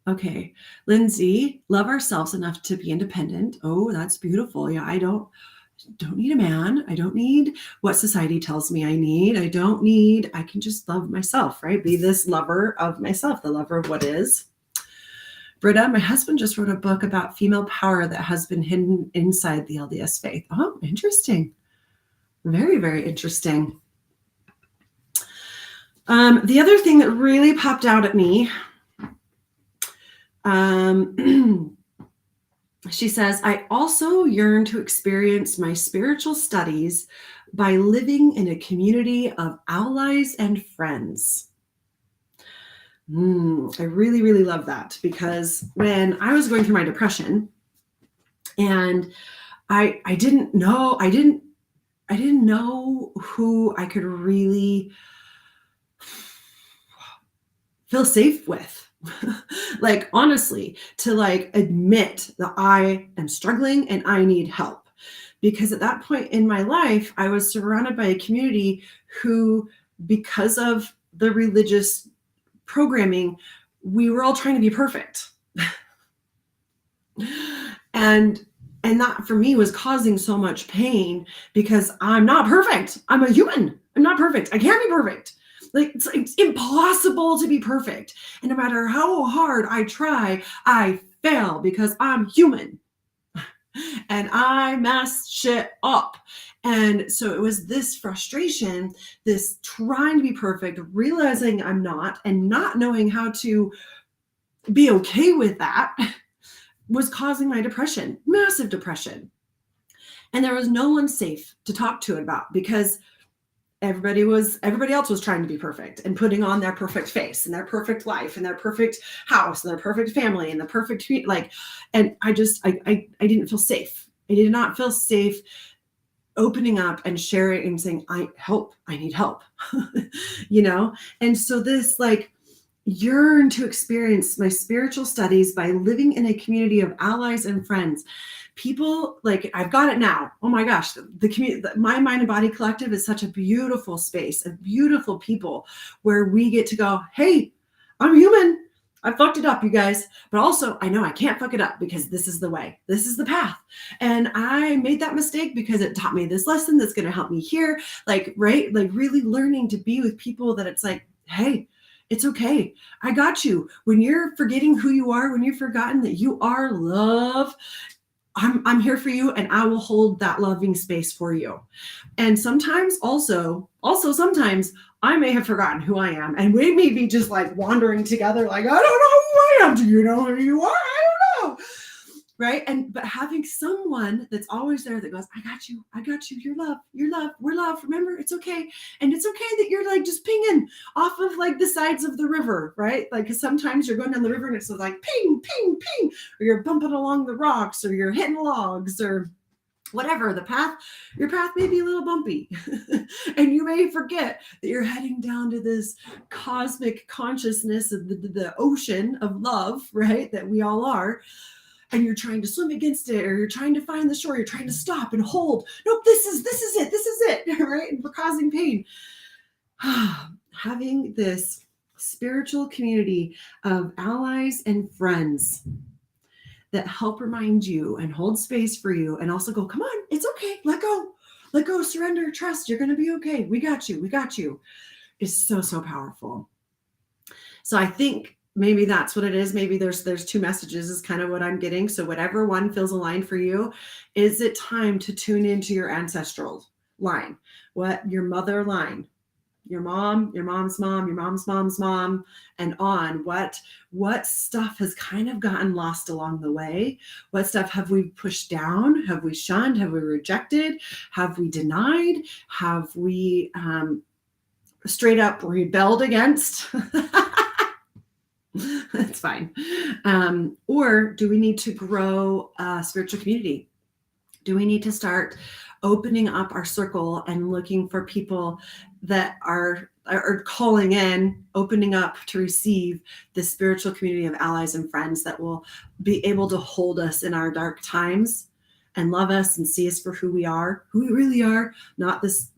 Okay. Lindsay, love ourselves enough to be independent. Oh, that's beautiful. Yeah, I don't need a man. I don't need what society tells me I need. I can just love myself, right? Be this lover of myself, the lover of what is. Britta, my husband just wrote a book about female power that has been hidden inside the LDS faith. Oh, interesting. Very, very interesting. The other thing that really popped out at me, she says, I also yearn to experience my spiritual studies by living in a community of allies and friends. I really, really love that, because when I was going through my depression and I didn't know who I could really feel safe with. Like, honestly, to like admit that I am struggling and I need help. Because at that point in my life, I was surrounded by a community who, because of the religious programming, we were all trying to be perfect. And that for me was causing so much pain, because I'm not perfect. I'm a human. I'm not perfect. I can't be perfect. Like, it's impossible to be perfect. And no matter how hard I try, I fail because I'm human. And I mess shit up. And so it was this frustration, this trying to be perfect, realizing I'm not, and not knowing how to be okay with that, was causing my depression, massive depression. And there was no one safe to talk to it about, because everybody else was trying to be perfect and putting on their perfect face and their perfect life and their perfect house and their perfect family and the perfect, like, and I didn't feel safe. I did not feel safe opening up and sharing and saying, I need help, And so this, like, yearn to experience my spiritual studies by living in a community of allies and friends. People, like, I've got it now. Oh my gosh, the community, my Mind and Body Collective is such a beautiful space, of beautiful people where we get to go, hey, I'm human. I fucked it up, you guys. But also, I know I can't fuck it up, because this is the way. This is the path. And I made that mistake because it taught me this lesson that's going to help me here. Like, right? Like, really learning to be with people that it's like, hey, it's okay. I got you. When you're forgetting who you are, when you've forgotten that you are love, I'm here for you, and I will hold that loving space for you. And sometimes also sometimes I may have forgotten who I am, and we may be just like wandering together, like, I don't know who I am. Do you know who you are? I don't know. Right. But having someone that's always there that goes, I got you, you're love, we're love, remember, it's okay. And it's okay that you're like just pinging off of like the sides of the river, right? Like, because sometimes you're going down the river and it's like ping, ping, ping, or you're bumping along the rocks, or you're hitting logs, or whatever. Your path may be a little bumpy. And you may forget that you're heading down to this cosmic consciousness of the ocean of love, right? That we all are. And you're trying to swim against it, or you're trying to find the shore, you're trying to stop and hold. Nope, this is it, right? And we're causing pain. Having this spiritual community of allies and friends that help remind you and hold space for you, and also go, come on, it's okay, let go, surrender, trust, you're going to be okay. We got you, is so, so powerful. So I think maybe that's what it is. Maybe there's two messages is kind of what I'm getting. So whatever one feels aligned for you, is it time to tune into your ancestral line? What your mother line, your mom, your mom's mom, your mom's mom's mom, and on. What stuff has kind of gotten lost along the way? What stuff have we pushed down? Have we shunned? Have we rejected? Have we denied? Have we straight up rebelled against? That's fine. Or do we need to grow a spiritual community? Do we need to start opening up our circle and looking for people that are calling in, opening up to receive the spiritual community of allies and friends that will be able to hold us in our dark times and love us and see us for who we really are, not this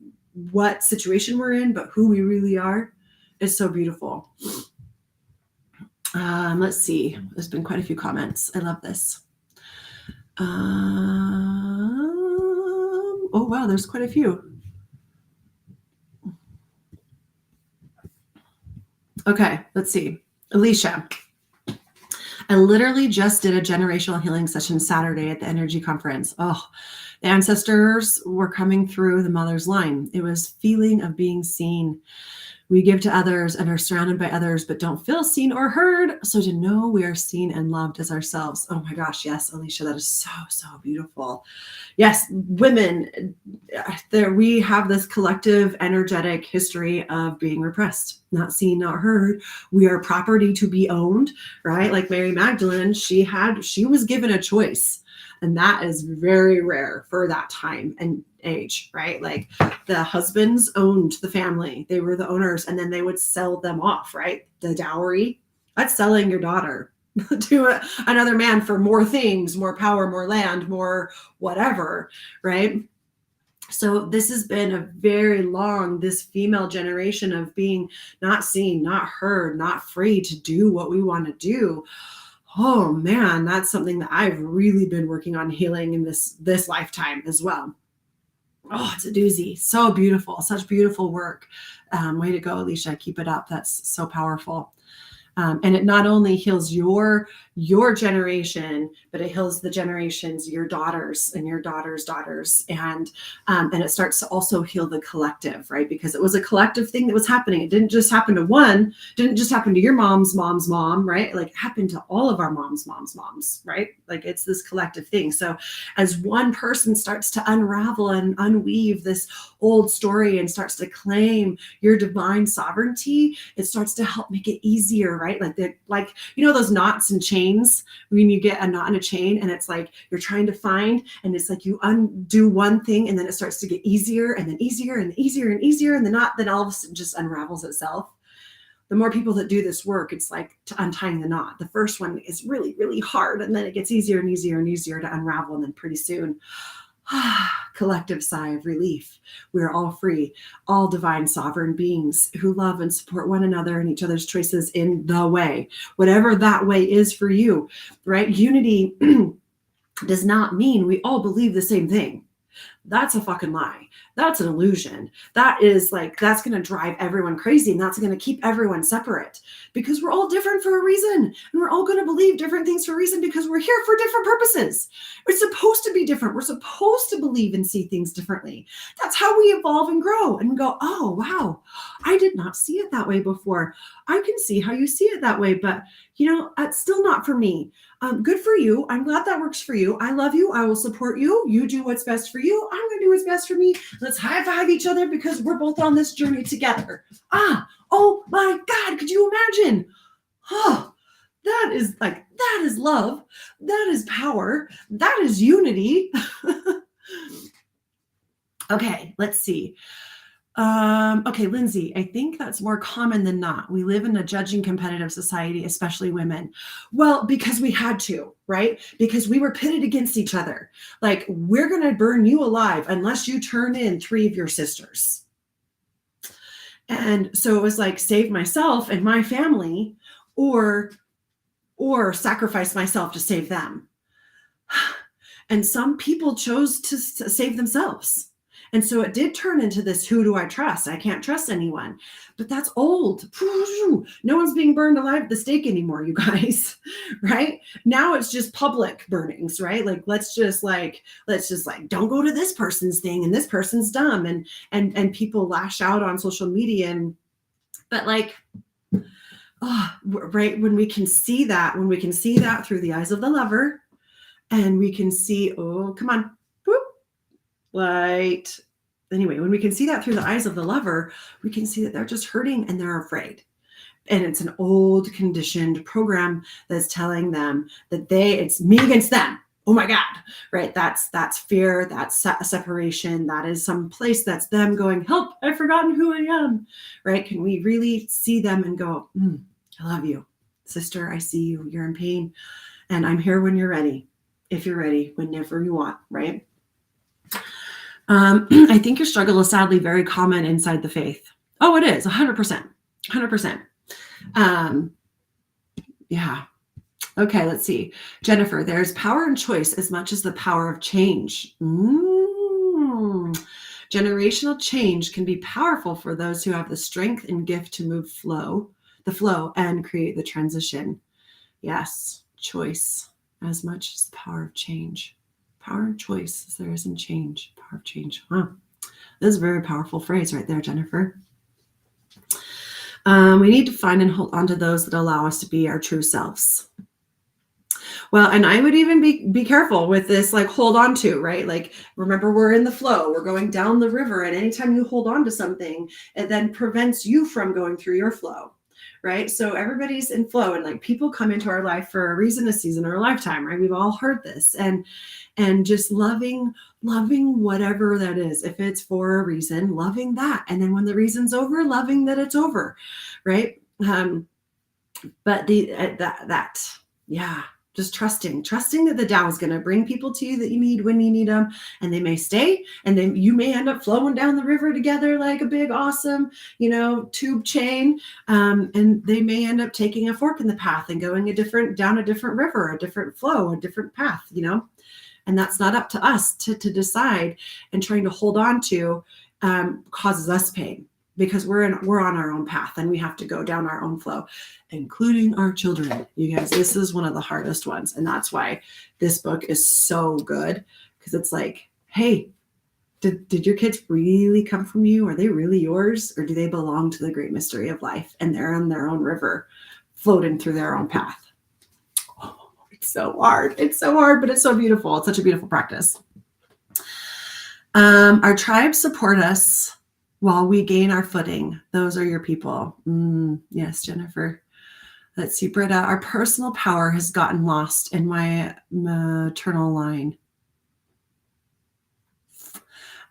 what situation we're in, but who we really are, is so beautiful. Let's see. There's been quite a few comments. I love this. Oh, wow. There's quite a few. Okay. Let's see. Alicia. I literally just did a generational healing session Saturday at the energy conference. Oh, the ancestors were coming through the mother's line. It was feeling of being seen. We give to others and are surrounded by others, but don't feel seen or heard. So to know we are seen and loved as ourselves. Oh my gosh. Yes, Alicia, that is so, so beautiful. Yes, women, we have this collective energetic history of being repressed, not seen, not heard. We are property to be owned, right? Like Mary Magdalene, she was given a choice. And that is very rare for that time and age, right? Like the husbands owned the family. They were the owners, and then they would sell them off, right? The dowry, that's selling your daughter to another man for more things, more power, more land, more whatever, right? So this has been a very long, this female generation of being not seen, not heard, not free to do what we want to do. Oh man, that's something that I've really been working on healing in this lifetime as well. Oh, it's a doozy. So beautiful. Such beautiful work. Way to go, Alicia. Keep it up. That's so powerful. And it not only heals your generation, but it heals the generations, your daughters and your daughters' daughters, and it starts to also heal the collective, right? Because it was a collective thing that was happening. It didn't just happen to one. Didn't just happen to your mom's mom, right? Like it happened to all of our moms, right? Like it's this collective thing. So as one person starts to unravel and unweave this old story and starts to claim your divine sovereignty, it starts to help make it easier, right? Like you know those knots and chains, when you get a knot in a chain and it's like you're trying to find, and it's like you undo one thing and then it starts to get easier and then easier and easier and easier, and the knot then all of a sudden just unravels itself. The more people that do this work, it's like to untying the knot. The first one is really, really hard, and then it gets easier and easier and easier to unravel, and then pretty soon collective sigh of relief. We're all free, all divine sovereign beings who love and support one another and each other's choices in the way, whatever that way is for you, right? Unity does not mean we all believe the same thing. That's a fucking lie. That's an illusion. That's going to drive everyone crazy, and that's going to keep everyone separate, because we're all different for a reason, and we're all going to believe different things for a reason, because we're here for different purposes. It's supposed to be different. We're supposed to believe and see things differently. That's how we evolve and grow and go, oh, wow, I did not see it that way before. I can see how you see it that way, but that's still not for me. Good for you. I'm glad that works for you. I love you. I will support you. You do what's best for you. I'm going to do what's best for me. Let's high five each other, because we're both on this journey together. Oh my God. Could you imagine? That is love. That is power. That is unity. Okay, let's see. Okay, Lindsay, I think that's more common than not. We live in a judging competitive society, especially women. Well, because we had to, right? Because we were pitted against each other. Like, we're going to burn you alive unless you turn in 3 of your sisters. And so it was like, save myself and my family, or sacrifice myself to save them. And some people chose to save themselves. And so it did turn into this, who do I trust? I can't trust anyone. But that's old. No one's being burned alive at the stake anymore, you guys, right? Now it's just public burnings, right? Like, let's just don't go to this person's thing, and this person's dumb, and people lash out on social media. But right, when we can see that through the eyes of the lover, and we can see, oh, come on, boop. Light. Anyway, when we can see that through the eyes of the lover, we can see that they're just hurting and they're afraid. And it's an old conditioned program that's telling them that it's me against them. Oh my God, right? That's fear, that's separation. That is some place that's them going, help, I've forgotten who I am, right? Can we really see them and go, I love you, sister, I see you, you're in pain, and I'm here when you're ready. If you're ready, whenever you want, right? I think your struggle is sadly very common inside the faith. Oh, it is 100%. Yeah. Okay, let's see. Jennifer, there's power in choice as much as the power of change. Generational change can be powerful for those who have the strength and gift to move the flow and create the transition. Yes, choice as much as the power of change. Power and choice as there is in change. Power of change. Huh. This is a very powerful phrase right there, Jennifer. We need to find and hold on to those that allow us to be our true selves. Well, and I would even be careful with this, like hold on to, right? Like, remember, we're in the flow, we're going down the river. And anytime you hold on to something, it then prevents you from going through your flow, right? So everybody's in flow, and like people come into our life for a reason, a season, or a lifetime, right? We've all heard this. And just loving whatever that is. If it's for a reason, loving that. And then when the reason's over, loving that it's over, right? But yeah, just trusting that the Tao is going to bring people to you that you need when you need them, and they may stay, and then you may end up flowing down the river together like a big, awesome, tube chain, and they may end up taking a fork in the path and going down a different river, a different flow, a different path, and that's not up to us to decide. And trying to hold on to causes us pain, because we're on our own path and we have to go down our own flow, including our children. You guys, this is one of the hardest ones. And that's why this book is so good, because it's like, hey, did your kids really come from you? Are they really yours? Or do they belong to the great mystery of life and they're on their own river, floating through their own path? Oh, it's so hard. It's so hard, but it's so beautiful. It's such a beautiful practice. Our tribes support us while we gain our footing. Those are your people. Yes, Jennifer. Let's see, Britta. Our personal power has gotten lost in my maternal line.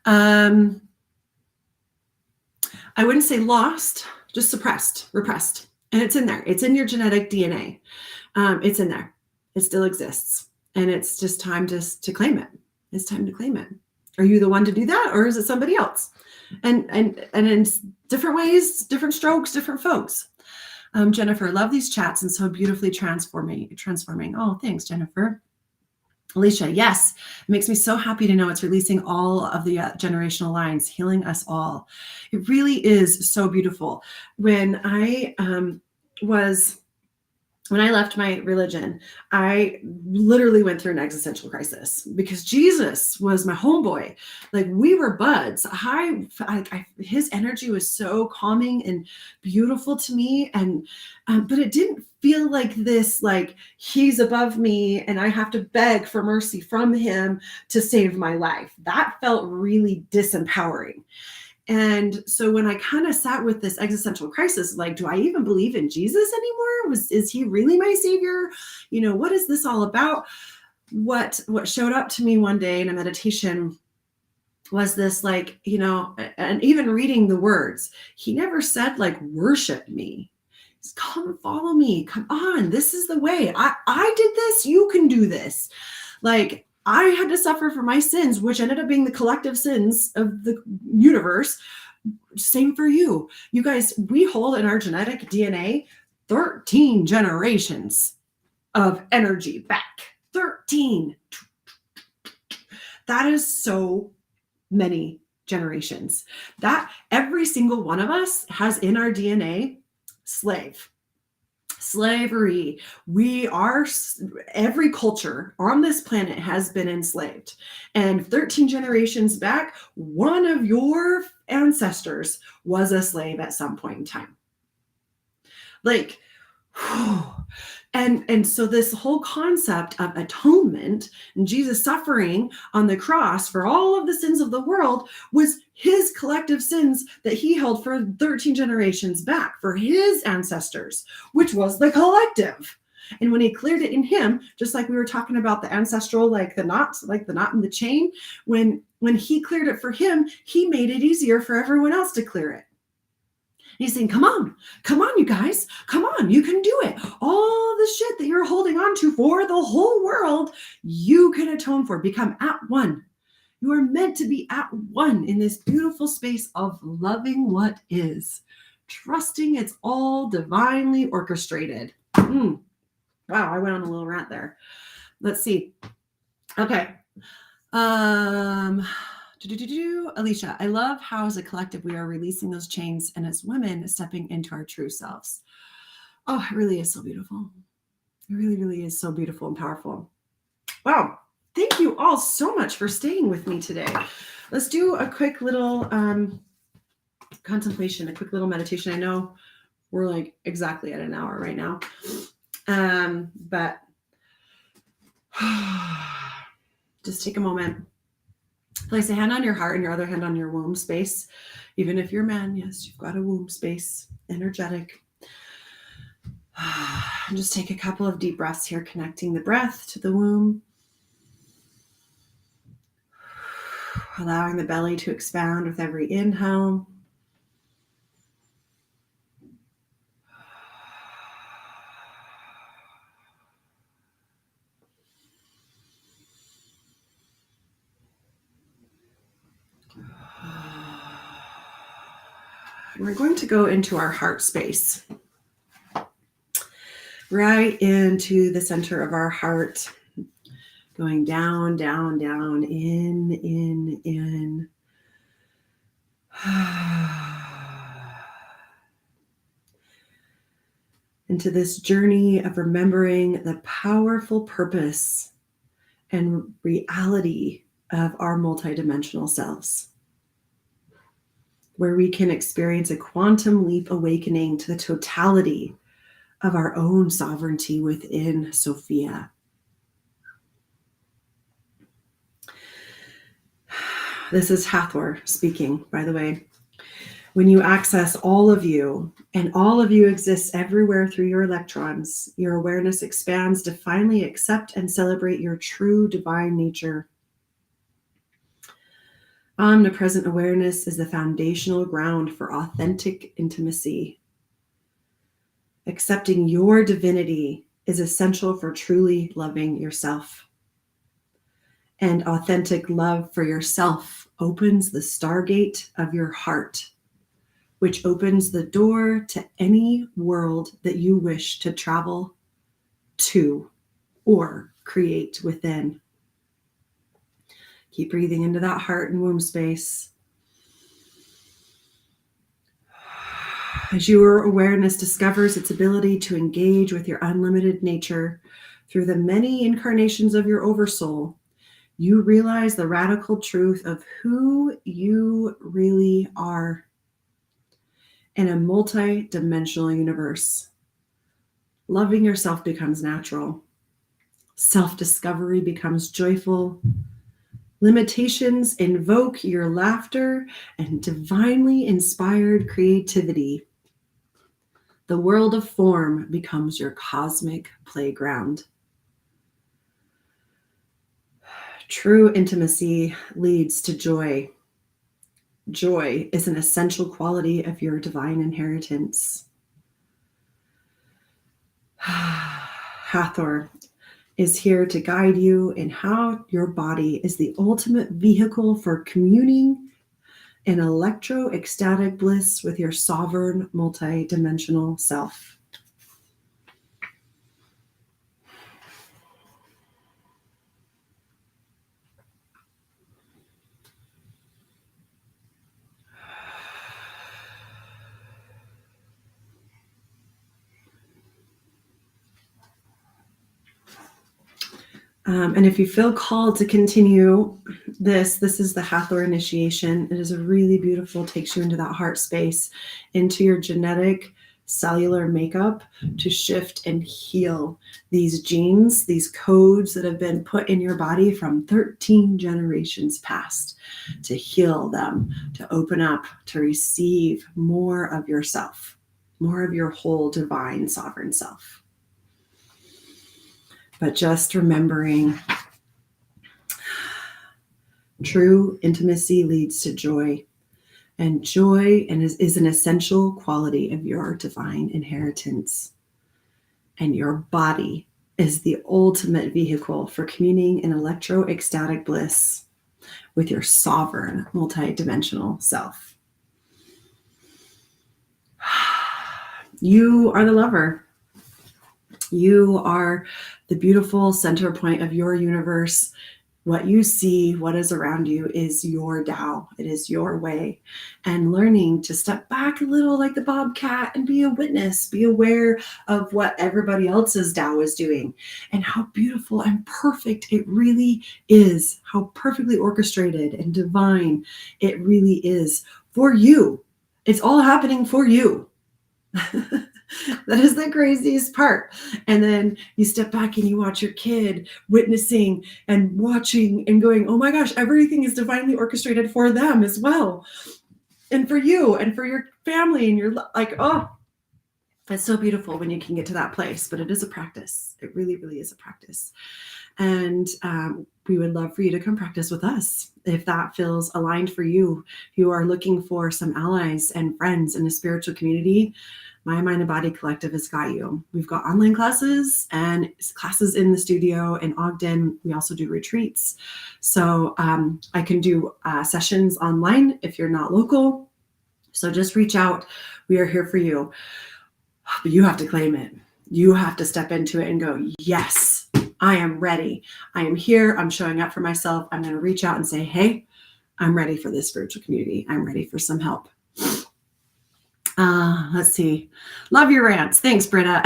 I wouldn't say lost, just suppressed, repressed. And it's in there. It's in your genetic DNA. It's in there. It still exists. And it's just time to claim it. It's time to claim it. Are you the one to do that, or is it somebody else? And in different ways, different strokes, different folks. Jennifer, love these chats and so beautifully transforming. Oh, thanks, Jennifer. Alicia, yes, it makes me so happy to know it's releasing all of the generational lines, healing us all. It really is so beautiful. When I left my religion, I literally went through an existential crisis, because Jesus was my homeboy. Like, we were buds. His energy was so calming and beautiful to me. And, but it didn't feel like this, like he's above me and I have to beg for mercy from him to save my life. That felt really disempowering. And so when I kind of sat with this existential crisis, like, do I even believe in Jesus anymore? Is he really my savior? What is this all about? What showed up to me one day in a meditation was this, like, and even reading the words, he never said like, worship me. He's, come follow me. Come on. This is the way. I did this. You can do this. Like, I had to suffer for my sins, which ended up being the collective sins of the universe. Same for you. You guys, we hold in our genetic DNA 13 generations of energy back. 13. That is so many generations. That every single one of us has in our DNA slavery. Every culture on this planet has been enslaved. And 13 generations back, one of your ancestors was a slave at some point in time. Like, and so this whole concept of atonement and Jesus suffering on the cross for all of the sins of the world was his collective sins that he held for 13 generations back for his ancestors, which was the collective. And when he cleared it in him, just like we were talking about the ancestral, like the knot in the chain, when he cleared it for him, he made it easier for everyone else to clear it. He's saying, come on, you guys, come on, you can do it. All the shit that you're holding on to for the whole world, you can atone for. Become at one. You are meant to be at one in this beautiful space of loving what is, trusting it's all divinely orchestrated. Wow, I went on a little rant there. Let's see. Okay. Alicia, I love how as a collective we are releasing those chains and as women stepping into our true selves. Oh, it really is so beautiful. It really, really is so beautiful and powerful. Wow. Thank you all so much for staying with me today. Let's do a quick little contemplation, a quick little meditation. I know we're like exactly at an hour right now. But just take a moment. Place a hand on your heart and your other hand on your womb space. Even if you're a man, yes, you've got a womb space, energetic. And just take a couple of deep breaths here, connecting the breath to the womb. Allowing the belly to expand with every inhale. And we're going to go into our heart space. Right into the center of our heart. Going down, down, down, in. Into this journey of remembering the powerful purpose and reality of our multidimensional selves, where we can experience a quantum leap awakening to the totality of our own sovereignty within Sophia. This is Hathor speaking, by the way. When you access all of you, and all of you exists everywhere through your electrons, your awareness expands to finally accept and celebrate your true divine nature. Omnipresent awareness is the foundational ground for authentic intimacy. Accepting your divinity is essential for truly loving yourself. And authentic love for yourself opens the stargate of your heart, which opens the door to any world that you wish to travel to or create within. Keep breathing into that heart and womb space. As your awareness discovers its ability to engage with your unlimited nature through the many incarnations of your oversoul, you realize the radical truth of who you really are in a multi-dimensional universe. Loving yourself becomes natural. Self-discovery becomes joyful. Limitations invoke your laughter and divinely inspired creativity. The world of form becomes your cosmic playground. True intimacy leads to joy. Joy is an essential quality of your divine inheritance. Hathor is here to guide you in how your body is the ultimate vehicle for communing in electro-ecstatic bliss with your sovereign multidimensional self. And if you feel called to continue this is the Hathor initiation. It is a really beautiful, takes you into that heart space, into your genetic cellular makeup to shift and heal these genes, these codes that have been put in your body from 13 generations past, to heal them, to open up, to receive more of yourself, more of your whole divine sovereign self. But just remembering true intimacy leads to joy, and joy is an essential quality of your divine inheritance. And your body is the ultimate vehicle for communing in electro-ecstatic bliss with your sovereign multidimensional self. You are the lover. You are the beautiful center point of your universe. What you see, what is around you is your Tao. It is your way. And learning to step back a little like the bobcat and be a witness, be aware of what everybody else's Tao is doing and how beautiful and perfect it really is, how perfectly orchestrated and divine it really is for you. It's all happening for you. That is the craziest part. And then you step back and you watch your kid witnessing and watching and going, oh my gosh, everything is divinely orchestrated for them as well. And for you and for your family. And you're like, oh, it's so beautiful when you can get to that place. But it is a practice. It really, really is a practice. And we would love for you to come practice with us if that feels aligned for you. If you are looking for some allies and friends in a spiritual community, My Mind and Body Collective has got you. We've got online classes and classes in the studio in Ogden. We also do retreats. So I can do sessions online if you're not local. So just reach out. We are here for you. But you have to claim it. You have to step into it and go, yes, I am ready. I am here. I'm showing up for myself. I'm going to reach out and say, hey, I'm ready for this spiritual community. I'm ready for some help. Let's see. Love your rants. Thanks, Britta.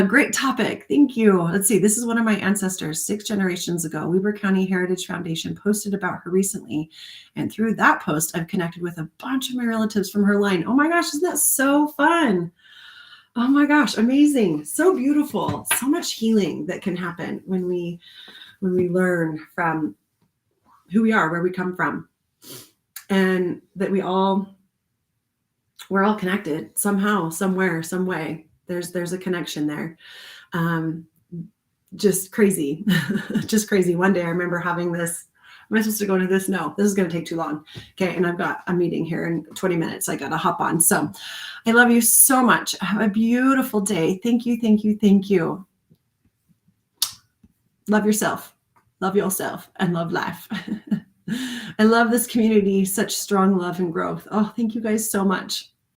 Great topic. Thank you. Let's see. This is one of my ancestors 6 generations ago. Weber County Heritage Foundation posted about her recently. And through that post, I've connected with a bunch of my relatives from her line. Oh my gosh, isn't that so fun? Oh my gosh, amazing. So beautiful. So much healing that can happen when we learn from who we are, where we come from. And that we're all connected somehow, somewhere, some way. There's a connection there. Just crazy. Just crazy. One day I remember having this. Am I supposed to go into this? No, this is going to take too long. Okay. And I've got a meeting here in 20 minutes. I got to hop on. So I love you so much. Have a beautiful day. Thank you. Thank you. Thank you. Love yourself. Love yourself and love life. I love this community. Such strong love and growth. Oh, thank you guys so much.